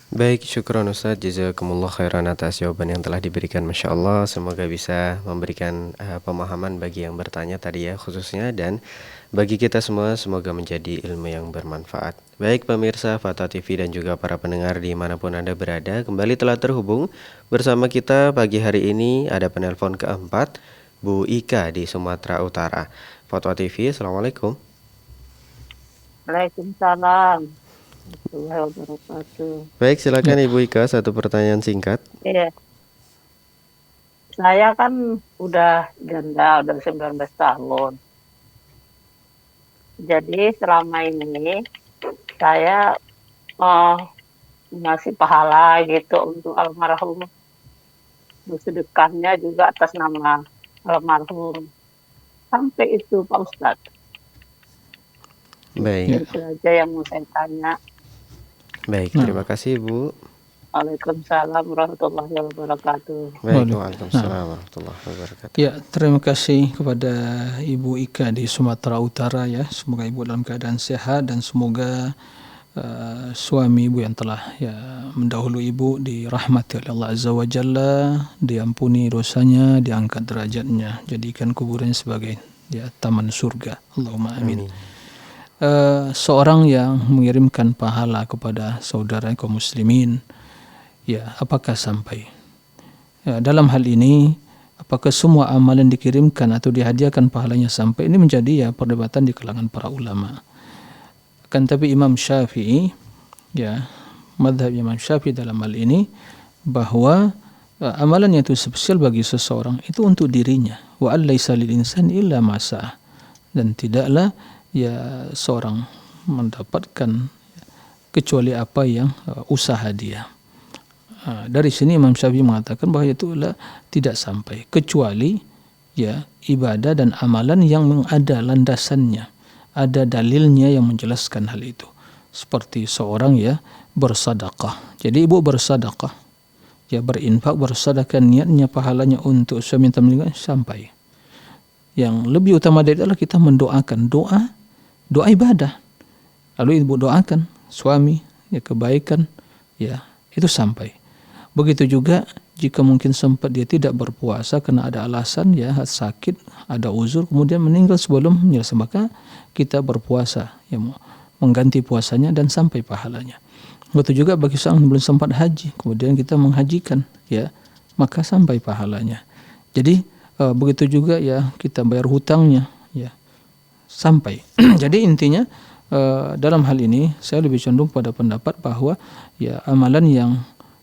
Baik, syukron Ustaz, jazakumullah khairan atas jawaban yang telah diberikan. Masya Allah, semoga bisa memberikan pemahaman bagi yang bertanya tadi ya khususnya, dan bagi kita semua semoga menjadi ilmu yang bermanfaat. Baik pemirsa Fatwa TV dan juga para pendengar dimanapun Anda berada, kembali telah terhubung bersama kita pagi hari ini. Ada penelpon keempat, Bu Ika di Sumatera Utara. Fatwa TV, Assalamualaikum. Waalaikumsalam. Baik, silakan Ibu Ika, satu pertanyaan singkat. Iya. Saya kan udah janda, udah 19 tahun. Jadi selama ini saya ngasih pahala gitu untuk almarhum. Sedekahnya juga atas nama almarhum. Sampai itu Pak Ustadz. Baik. Itu aja yang mau saya tanya. Baik, terima kasih Ibu. Waalaikumsalam warahmatullahi wabarakatuh. Baik, waalaikumsalam warahmatullahi wabarakatuh. Ya, terima kasih kepada Ibu Ika di Sumatera Utara ya. Semoga Ibu dalam keadaan sehat dan semoga suami Ibu yang telah ya mendahului Ibu dirahmati oleh Allah Azza wa Jalla, diampuni dosanya, diangkat derajatnya, jadikan kuburannya sebagai ya taman surga. Allahumma amin. Seorang yang mengirimkan pahala kepada saudara kaum muslimin, ya apakah sampai? Ya, dalam hal ini apakah semua amalan dikirimkan atau dihadiahkan pahalanya sampai? Ini menjadi ya perdebatan di kalangan para ulama. Kan tapi Imam Syafi'i ya, mazhab Imam Syafi'i dalam hal ini bahwa amalan yang itu spesial bagi seseorang itu untuk dirinya. Wa allaisa lil insani illa ma sa'a. Dan tidaklah ya seorang mendapatkan kecuali apa yang usaha dia. Dari sini Imam Syafi'i mengatakan bahwa itulah tidak sampai kecuali ya ibadah dan amalan yang ada landasannya, ada dalilnya yang menjelaskan hal itu. Seperti seorang ya bersedekah. Jadi ibu bersedekah, ya berinfak, bersedekah, niatnya pahalanya untuk suami meninggal sampai. Yang lebih utama dari itu adalah kita mendoakan, doa ibadah. Lalu ibu doakan suami ya kebaikan, ya itu sampai. Begitu juga jika mungkin sempat dia tidak berpuasa karena ada alasan ya sakit, ada uzur, kemudian meninggal sebelum menyelesaikan, maka kita berpuasa ya mengganti puasanya dan sampai pahalanya. Begitu juga bagi seorang yang belum sempat haji, kemudian kita menghajikan ya maka sampai pahalanya. Jadi begitu juga ya kita bayar hutangnya ya sampai. Jadi intinya dalam hal ini saya lebih condong pada pendapat bahwa ya amalan yang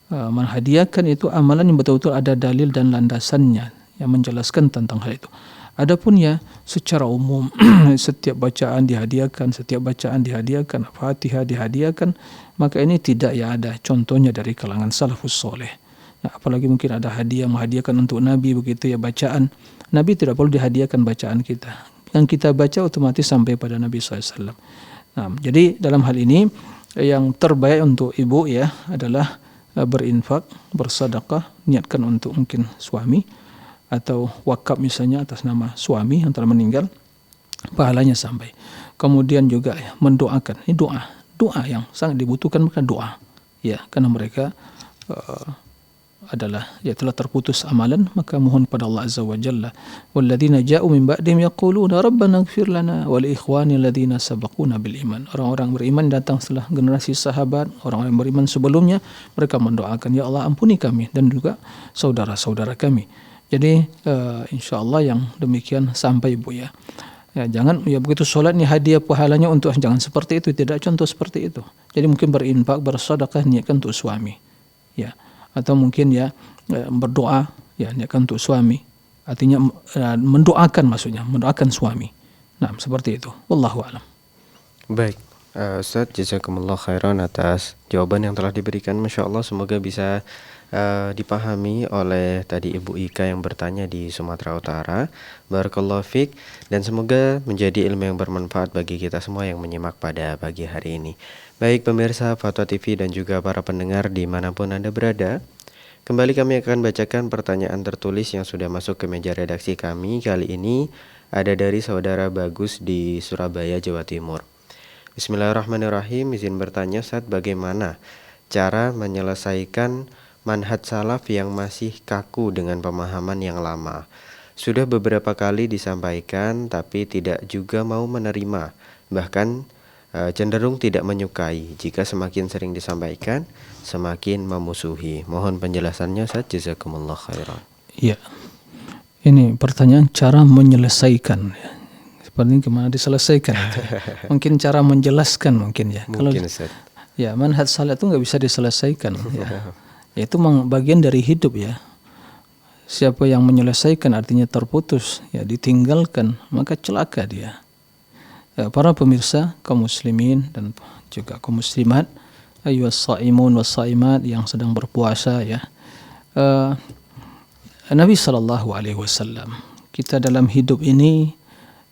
menghadiahkan itu amalan yang betul-betul ada dalil dan landasannya yang menjelaskan tentang hal itu. Adapun ya secara umum setiap bacaan dihadiahkan, Fatihah dihadiahkan, maka ini tidak ya ada contohnya dari kalangan salafus soleh. Ya, apalagi mungkin ada hadiah menghadiahkan untuk Nabi begitu ya bacaan. Nabi tidak perlu dihadiahkan bacaan kita. Yang kita baca otomatis sampai pada Nabi SAW. Nah, jadi dalam hal ini yang terbaik untuk ibu ya adalah berinfak, bersedekah, niatkan untuk mungkin suami atau wakaf misalnya atas nama suami yang telah meninggal, pahalanya sampai. Kemudian juga ya, mendoakan, ini doa yang sangat dibutuhkan, maka doa ya karena mereka adalah ya telah terputus amalan, maka mohon pada Allah Azza wa Jalla, walladzina ja'u min ba'dihim yaquluna rabbana ighfir lana wa li ikhwani alladzina sabaquna bil iman. Orang-orang beriman datang setelah generasi sahabat, orang-orang beriman sebelumnya, mereka mendoakan ya Allah ampuni kami dan juga saudara-saudara kami. Jadi insyaallah yang demikian sampai ibu ya. Ya jangan ya begitu sholat nih hadiah pahalanya untuk, jangan seperti itu, tidak contoh seperti itu. Jadi mungkin berinfak, bersedekah niatkan untuk suami. Ya. Atau mungkin ya berdoa ya niatkan untuk suami, artinya mendoakan, maksudnya mendoakan suami. Nah seperti itu, wallahu a'lam. Baik, Ustaz, jazakumullah khairan atas jawaban yang telah diberikan. Masya Allah, semoga bisa dipahami oleh tadi Ibu Ika yang bertanya di Sumatera Utara. Barakallahu fiik, dan semoga menjadi ilmu yang bermanfaat bagi kita semua yang menyimak pada pagi hari ini. Baik pemirsa Fatwa TV dan juga para pendengar dimanapun Anda berada, kembali kami akan bacakan pertanyaan tertulis yang sudah masuk ke meja redaksi kami. Kali ini ada dari saudara Bagus di Surabaya, Jawa Timur. Bismillahirrahmanirrahim, izin bertanya Ustaz, bagaimana cara menyelesaikan manhaj salaf yang masih kaku dengan pemahaman yang lama? Sudah beberapa kali disampaikan tapi tidak juga mau menerima, bahkan cenderung tidak menyukai. Jika semakin sering disampaikan, semakin memusuhi. Mohon penjelasannya Ustaz, jazakumullah khairan. Iya. Ini pertanyaan cara menyelesaikan. Seperti gimana diselesaikan? Mungkin cara menjelaskan mungkin ya. Mungkin Ustaz. Ya, manhaj salaf itu nggak bisa diselesaikan ya. Itu memang bagian dari hidup ya. Siapa yang menyelesaikan artinya terputus, ya ditinggalkan, maka celaka dia. Ya, para pemirsa kaum muslimin dan juga kaum muslimat, ayyuhas shaimun was shaimat yang sedang berpuasa ya. Nabi sallallahu alaihi wasallam, kita dalam hidup ini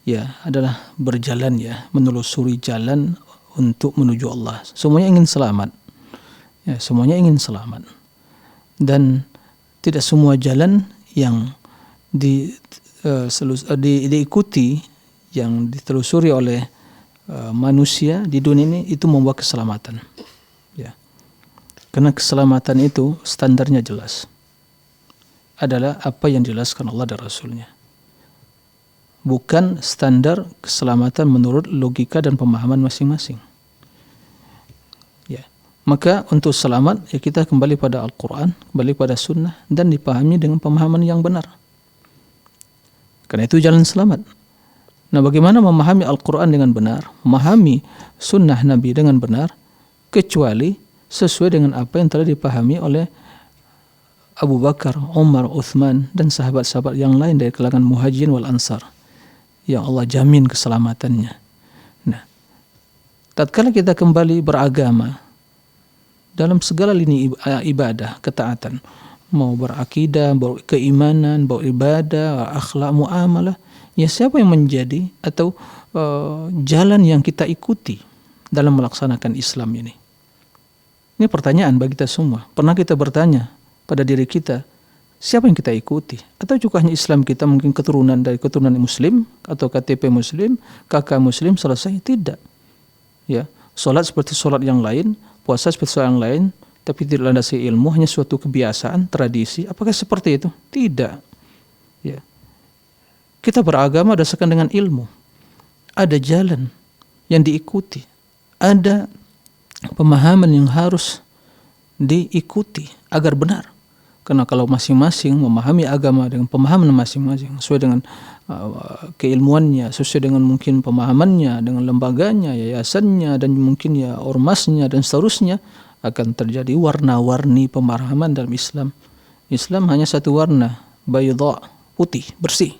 ya adalah berjalan ya, menelusuri jalan untuk menuju Allah. Semuanya ingin selamat. Ya, semuanya ingin selamat. Dan tidak semua jalan yang diikuti, yang ditelusuri oleh manusia di dunia ini itu membawa keselamatan. Ya. Karena keselamatan itu standarnya jelas. Adalah apa yang dijelaskan Allah dan Rasulnya. Bukan standar keselamatan menurut logika dan pemahaman masing-masing. Ya. Maka untuk selamat ya kita kembali pada Al-Quran, kembali pada Sunnah dan dipahami dengan pemahaman yang benar. Karena itu jalan selamat. Nah, bagaimana memahami Al-Quran dengan benar, memahami Sunnah Nabi dengan benar, kecuali sesuai dengan apa yang telah dipahami oleh Abu Bakar, Umar, Uthman dan sahabat-sahabat yang lain dari kalangan Muhajirin wal Ansar yang Allah jamin keselamatannya. Nah, tatkala kita kembali beragama dalam segala lini ibadah, ketaatan, mau berakidah, keimanan, beribadah, akhlak, muamalah, ya siapa yang menjadi atau jalan yang kita ikuti dalam melaksanakan Islam ini? Ini pertanyaan bagi kita semua. Pernah kita bertanya pada diri kita, siapa yang kita ikuti? Atau juga hanya Islam kita mungkin keturunan dari keturunan Muslim atau KTP Muslim, kakak Muslim, selesai? Tidak. Ya, salat seperti salat yang lain, puasa seperti salat yang lain, tapi tidak landasi ilmu, hanya suatu kebiasaan, tradisi. Apakah seperti itu? Tidak. Ya. Kita beragama berdasarkan dengan ilmu. Ada jalan yang diikuti. Ada pemahaman yang harus diikuti agar benar. Karena kalau masing-masing memahami agama dengan pemahaman masing-masing, sesuai dengan keilmuannya, sesuai dengan mungkin pemahamannya, dengan lembaganya, yayasannya, dan mungkin ya ormasnya, dan seterusnya, akan terjadi warna-warni pemahaman dalam Islam. Islam hanya satu warna, bayda, putih, bersih,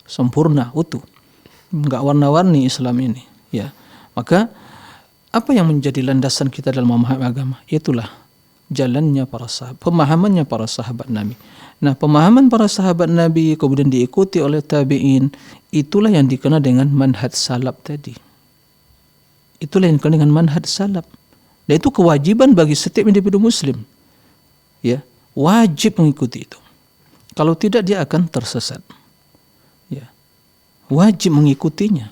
sempurna, utuh. Enggak warna-warni Islam ini. Ya, maka apa yang menjadi landasan kita dalam memahami agama? Itulah jalannya para sahabat, pemahamannya para sahabat Nabi. Nah, pemahaman para sahabat Nabi kemudian diikuti oleh tabi'in, itulah yang dikenal dengan manhaj salaf tadi. Itulah yang dikenal dengan manhaj salaf. Dan itu kewajiban bagi setiap individu muslim. Ya, wajib mengikuti itu. Kalau tidak dia akan tersesat. Ya. Wajib mengikutinya.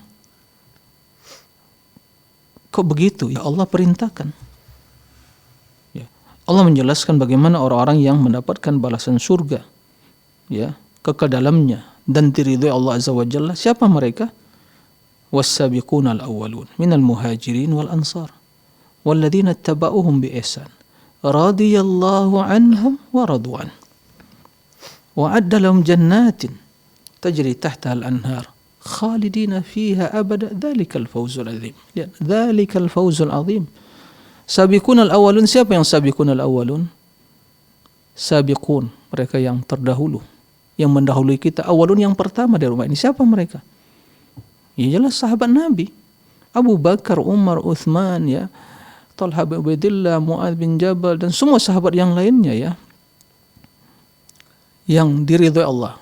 Kok begitu? Ya Allah perintahkan. Allah menjelaskan bagaimana orang-orang yang mendapatkan balasan surga, ya, kekal dalamnya dan diridhoi Allah Azza wa Jalla. Siapa mereka? Was-sabiquna al-awwalun minal muhajirin wal ansar walladzina ittaba'uhum bi ihsan radhiyallahu anhum wa radu an wa adda lahum jannatin tajri tahtaha al-anhar khalidina fiha abada dzalikal fawzul azim. Ya, dzalikal fawzul azim. Sabiqun al-awwalun, siapa yang sabiqun al-awwalun? Sabiqun, mereka yang terdahulu, yang mendahului kita. Awalun yang pertama dari umat ini, siapa mereka? Ya jelas sahabat Nabi. Abu Bakar, Umar, Uthman, ya, Talha bin Ubaidillah, Mu'adz bin Jabal, dan semua sahabat yang lainnya ya, yang diridhoi Allah,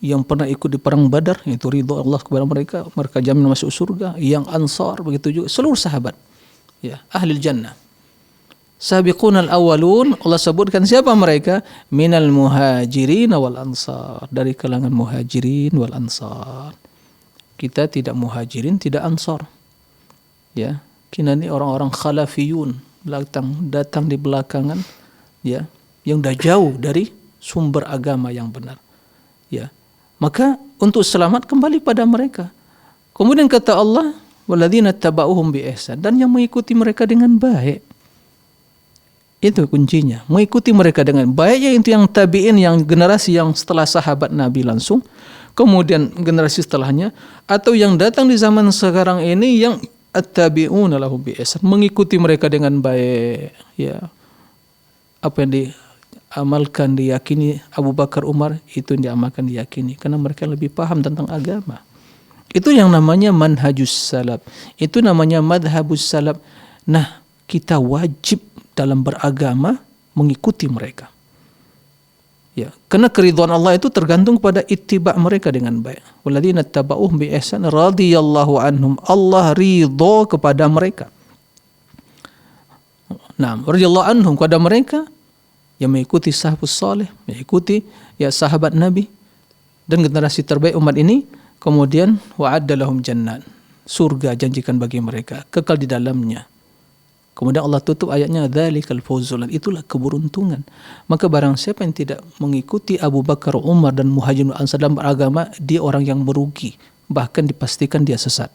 yang pernah ikut di perang Badar, itu ridho Allah kepada mereka, mereka jamin masuk surga. Yang Ansar, begitu juga seluruh sahabat. Ya, ahli jannah. Sabiqun al-awwalun, Allah sebutkan siapa mereka? Minal muhajirin wal ansar, dari kalangan muhajirin wal ansar. Kita tidak muhajirin, tidak ansar. Ya, kita ini orang-orang khalafiyun, datang di belakangan, ya, yang dah jauh dari sumber agama yang benar. Ya. Maka untuk selamat kembali pada mereka. Kemudian kata Allah, walladzina tabauhum bi ihsan, dan yang mengikuti mereka dengan baik. Itu kuncinya, mengikuti mereka dengan baik, yaitu yang tabi'in, yang generasi yang setelah sahabat Nabi langsung, kemudian generasi setelahnya, atau yang datang di zaman sekarang ini yang at-tabi'una lahum bi ihsan, mengikuti mereka dengan baik. Ya. Apa yang amalkan, diyakini Abu Bakar, Umar, itu yang diamalkan, diyakini, karena mereka lebih paham tentang agama. Itu yang namanya manhajus salaf, itu namanya madhabus salaf. Nah, kita wajib dalam beragama mengikuti mereka. Ya, karena keridhaan Allah itu tergantung pada ittiba mereka dengan baik. Walladzina tabauhum bi ihsan radhiyallahu anhum. Allah ridha kepada mereka. Nah, radhiyallahu anhum kepada mereka yang mengikuti sahabus saleh, mengikuti ya sahabat Nabi dan generasi terbaik umat ini. Kemudian wa'adda lahum jannat, surga janjikan bagi mereka, kekal di dalamnya. Kemudian Allah tutup ayatnya, dzalikal fawzul, itulah keberuntungan. Maka barang siapa yang tidak mengikuti Abu Bakar, Umar dan Muhajirin Ansar dalam beragama, dia orang yang merugi, bahkan dipastikan dia sesat.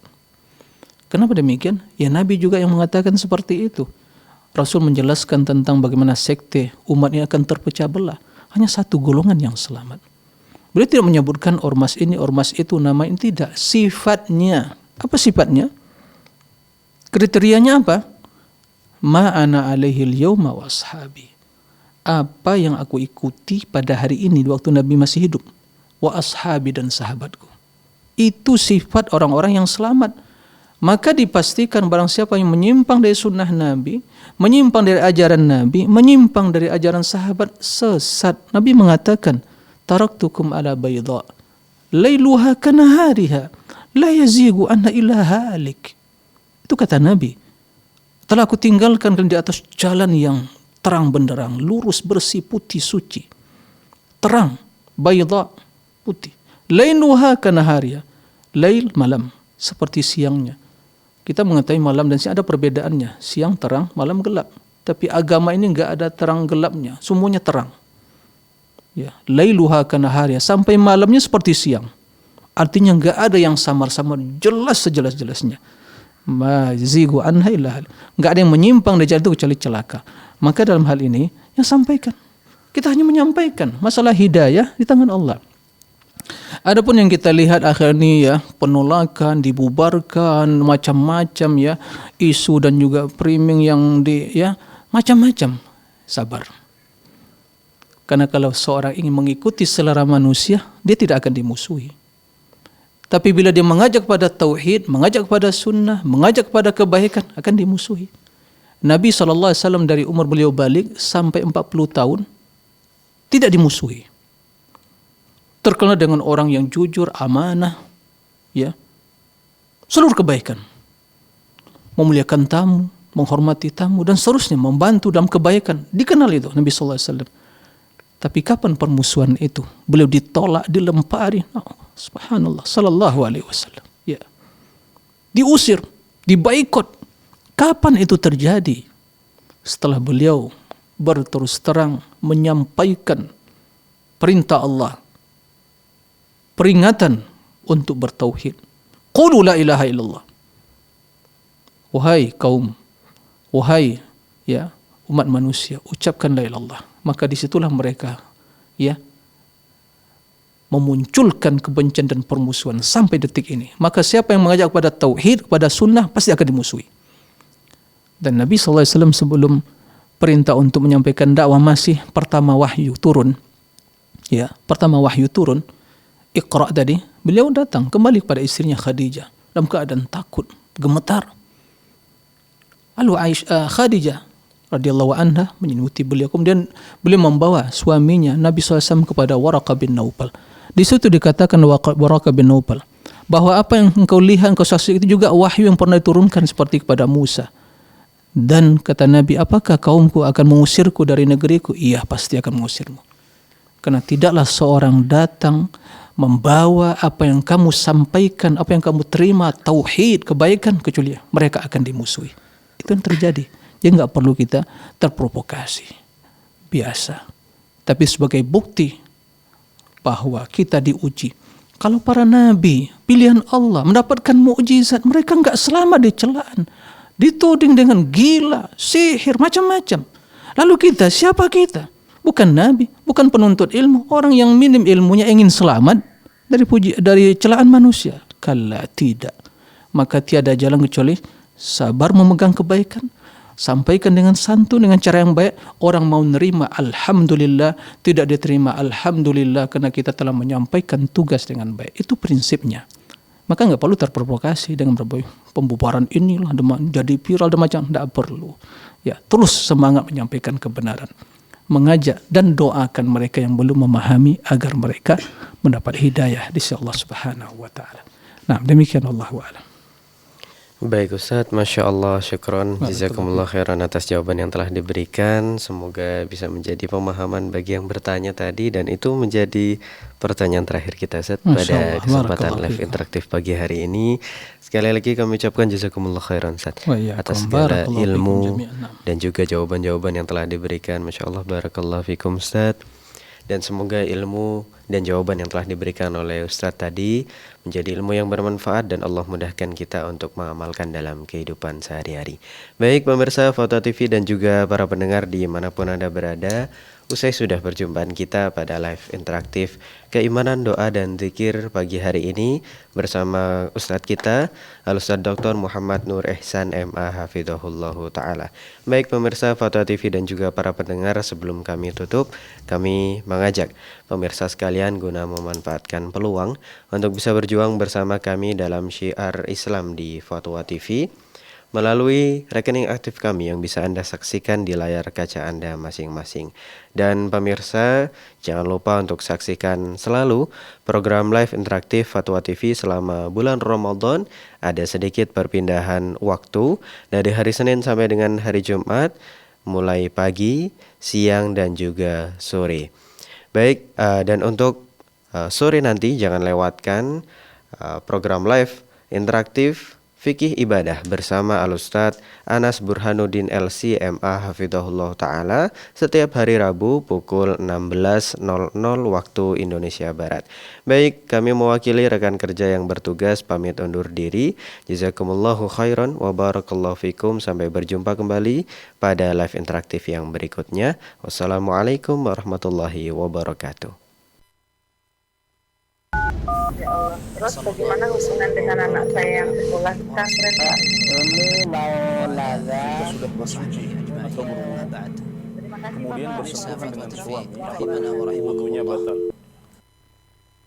Kenapa demikian? Ya Nabi juga yang mengatakan seperti itu. Rasul menjelaskan tentang bagaimana sekte umatnya akan terpecah belah. Hanya satu golongan yang selamat. Beliau tidak menyebutkan ormas ini, ormas itu, nama ini, tidak. Sifatnya. Apa sifatnya? Kriterianya apa? Ma ana alaihil yawma wa ashabi. Apa yang aku ikuti pada hari ini waktu Nabi masih hidup. Wa ashabi, dan sahabatku. Itu sifat orang-orang yang selamat. Maka dipastikan barang siapa yang menyimpang dari sunnah Nabi, menyimpang dari ajaran Nabi, menyimpang dari ajaran sahabat, sesat. Nabi mengatakan, taraktukum ala bayda lailuha kanahariha la yazigu anna illa halik. Itu kata Nabi. Telah aku tinggalkan kalian di atas jalan yang terang benderang, lurus, bersih, putih, suci. Terang, bayda, putih. Lailuha kanahariha. Lail, malam, seperti siangnya. Kita mengetahui malam dan siang ada perbedaannya. Siang terang, malam gelap. Tapi agama ini enggak ada terang gelapnya, semuanya terang. Ya, lailuha kanahariha, sampai malamnya seperti siang. Artinya enggak ada yang samar-samar, jelas sejelas-jelasnya. Mazigu anha illa hal. Enggak ada yang menyimpang dari jalan itu kecuali celaka. Maka dalam hal ini yang sampaikan. Kita hanya menyampaikan, masalah hidayah di tangan Allah. Adapun yang kita lihat akhir ini ya, penolakan, dibubarkan, macam-macam ya, isu dan juga framing yang macam-macam. Sabar. Karena kalau seorang ingin mengikuti selera manusia, dia tidak akan dimusuhi. Tapi bila dia mengajak pada tauhid, mengajak pada sunnah, mengajak pada kebaikan, akan dimusuhi. Nabi SAW dari umur beliau balik sampai 40 tahun, tidak dimusuhi. Terkenal dengan orang yang jujur, amanah, ya, seluruh kebaikan. Memuliakan tamu, menghormati tamu, dan seterusnya, membantu dalam kebaikan. Dikenal itu Nabi SAW. Tapi kapan permusuhan itu? Beliau ditolak, dilempari. Subhanallah, sallallahu alaihi wasallam. Ya. Diusir, dibaikot. Kapan itu terjadi? Setelah beliau berterus terang menyampaikan perintah Allah, peringatan untuk bertauhid. Qulu la ilaha illallah. Wahai kaum, wahai ya umat manusia, ucapkan la ilaha illallah. Maka disitulah mereka ya memunculkan kebencian dan permusuhan sampai detik ini. Maka siapa yang mengajak kepada tauhid, kepada sunnah, pasti akan dimusuhi. Dan Nabi SAW sebelum perintah untuk menyampaikan dakwah masih pertama wahyu turun. Ya, pertama wahyu turun, Iqra tadi, beliau datang kembali kepada istrinya Khadijah dalam keadaan takut, gemetar. Lalu Khadijah radhiyallahu anha menyelimut beliau. Kemudian beliau membawa suaminya Nabi SAW kepada Waraqah bin Naufal. Di situ dikatakan Waraqah bin Naufal bahwa apa yang engkau lihat, engkau saksikan itu juga wahyu yang pernah diturunkan seperti kepada Musa. Dan kata Nabi, apakah kaumku akan mengusirku dari negeriku? Iya, pasti akan mengusirmu. Karena tidaklah seorang datang membawa apa yang kamu sampaikan, apa yang kamu terima, tauhid, kebaikan, kecuali mereka akan dimusuhi. Itu yang terjadi. Jadi nggak perlu kita terprovokasi, biasa. Tapi sebagai bukti bahwa kita diuji. Kalau para nabi, pilihan Allah, mendapatkan mukjizat, mereka nggak selamat di celaan, dituding dengan gila, sihir, macam-macam. Lalu kita, siapa kita? Bukan nabi, bukan penuntut ilmu, orang yang minim ilmunya ingin selamat dari celaan manusia. Kala tidak. Maka tiada jalan kecuali sabar memegang kebaikan, Sampaikan dengan santun, dengan cara yang baik. Orang mau nerima alhamdulillah, tidak diterima alhamdulillah, karena kita telah menyampaikan tugas dengan baik. Itu prinsipnya. Maka nggak perlu terprovokasi dengan berbagai pembubaran inilah jadi viral dan macam, tidak perlu. Ya, terus semangat menyampaikan kebenaran, mengajak dan doakan mereka yang belum memahami agar mereka mendapat hidayah di sisi Allah Subhanahu wa taala. Nah, demikian Allahu a'lam. Baik Ustadz, Masya Allah, syukron, jazakumullah khairan atas jawaban yang telah diberikan. Semoga bisa menjadi pemahaman bagi yang bertanya tadi. Dan itu menjadi pertanyaan terakhir kita Ustadz pada kesempatan live interaktif pagi hari ini. Sekali lagi kami ucapkan jazakumullah khairan Ustadz atas segala ilmu dan juga jawaban-jawaban yang telah diberikan. Masya Allah, barakallahu fikum Ustadz. Dan semoga ilmu dan jawaban yang telah diberikan oleh Ustadz tadi menjadi ilmu yang bermanfaat dan Allah mudahkan kita untuk mengamalkan dalam kehidupan sehari-hari. Baik pemirsa Foto TV dan juga para pendengar dimanapun Anda berada, usai sudah perjumpaan kita pada live interaktif Keimanan, Doa dan Zikir pagi hari ini bersama Ustadz kita Al-Ustadz Dr. Muhammad Nur Ihsan MA Hafidhahullahu Ta'ala. Baik pemirsa Foto TV dan juga para pendengar, sebelum kami tutup, kami mengajak pemirsa sekalian guna memanfaatkan peluang untuk bisa berjuang bersama kami dalam syiar Islam di Fatwa TV melalui rekening aktif kami yang bisa Anda saksikan di layar kaca Anda masing-masing. Dan pemirsa, jangan lupa untuk saksikan selalu program live interaktif Fatwa TV selama bulan Ramadan. Ada sedikit perpindahan waktu dari hari Senin sampai dengan hari Jumat, mulai pagi, siang, dan juga sore. Baik, dan untuk sore nanti jangan lewatkan program live interaktif Fikih Ibadah bersama Al-Ustadz Anas Burhanuddin LC MA Hafidhahullah Ta'ala setiap hari Rabu pukul 16.00 waktu Indonesia Barat. Baik, kami mewakili rekan kerja yang bertugas pamit undur diri. Jazakumullahu khairan wa barakallahu fikum. Sampai berjumpa kembali pada live interaktif yang berikutnya. Wassalamualaikum warahmatullahi wabarakatuh. Ya Allah. Terus bagaimana hubungan dengan anak saya yang sekolah di pesantren Pak? Ini mau nanya. Jika sudah bersuci atau berwudu, Terima kasih kemudian Bapak. bersentuhan dengan suami, wudunya batal.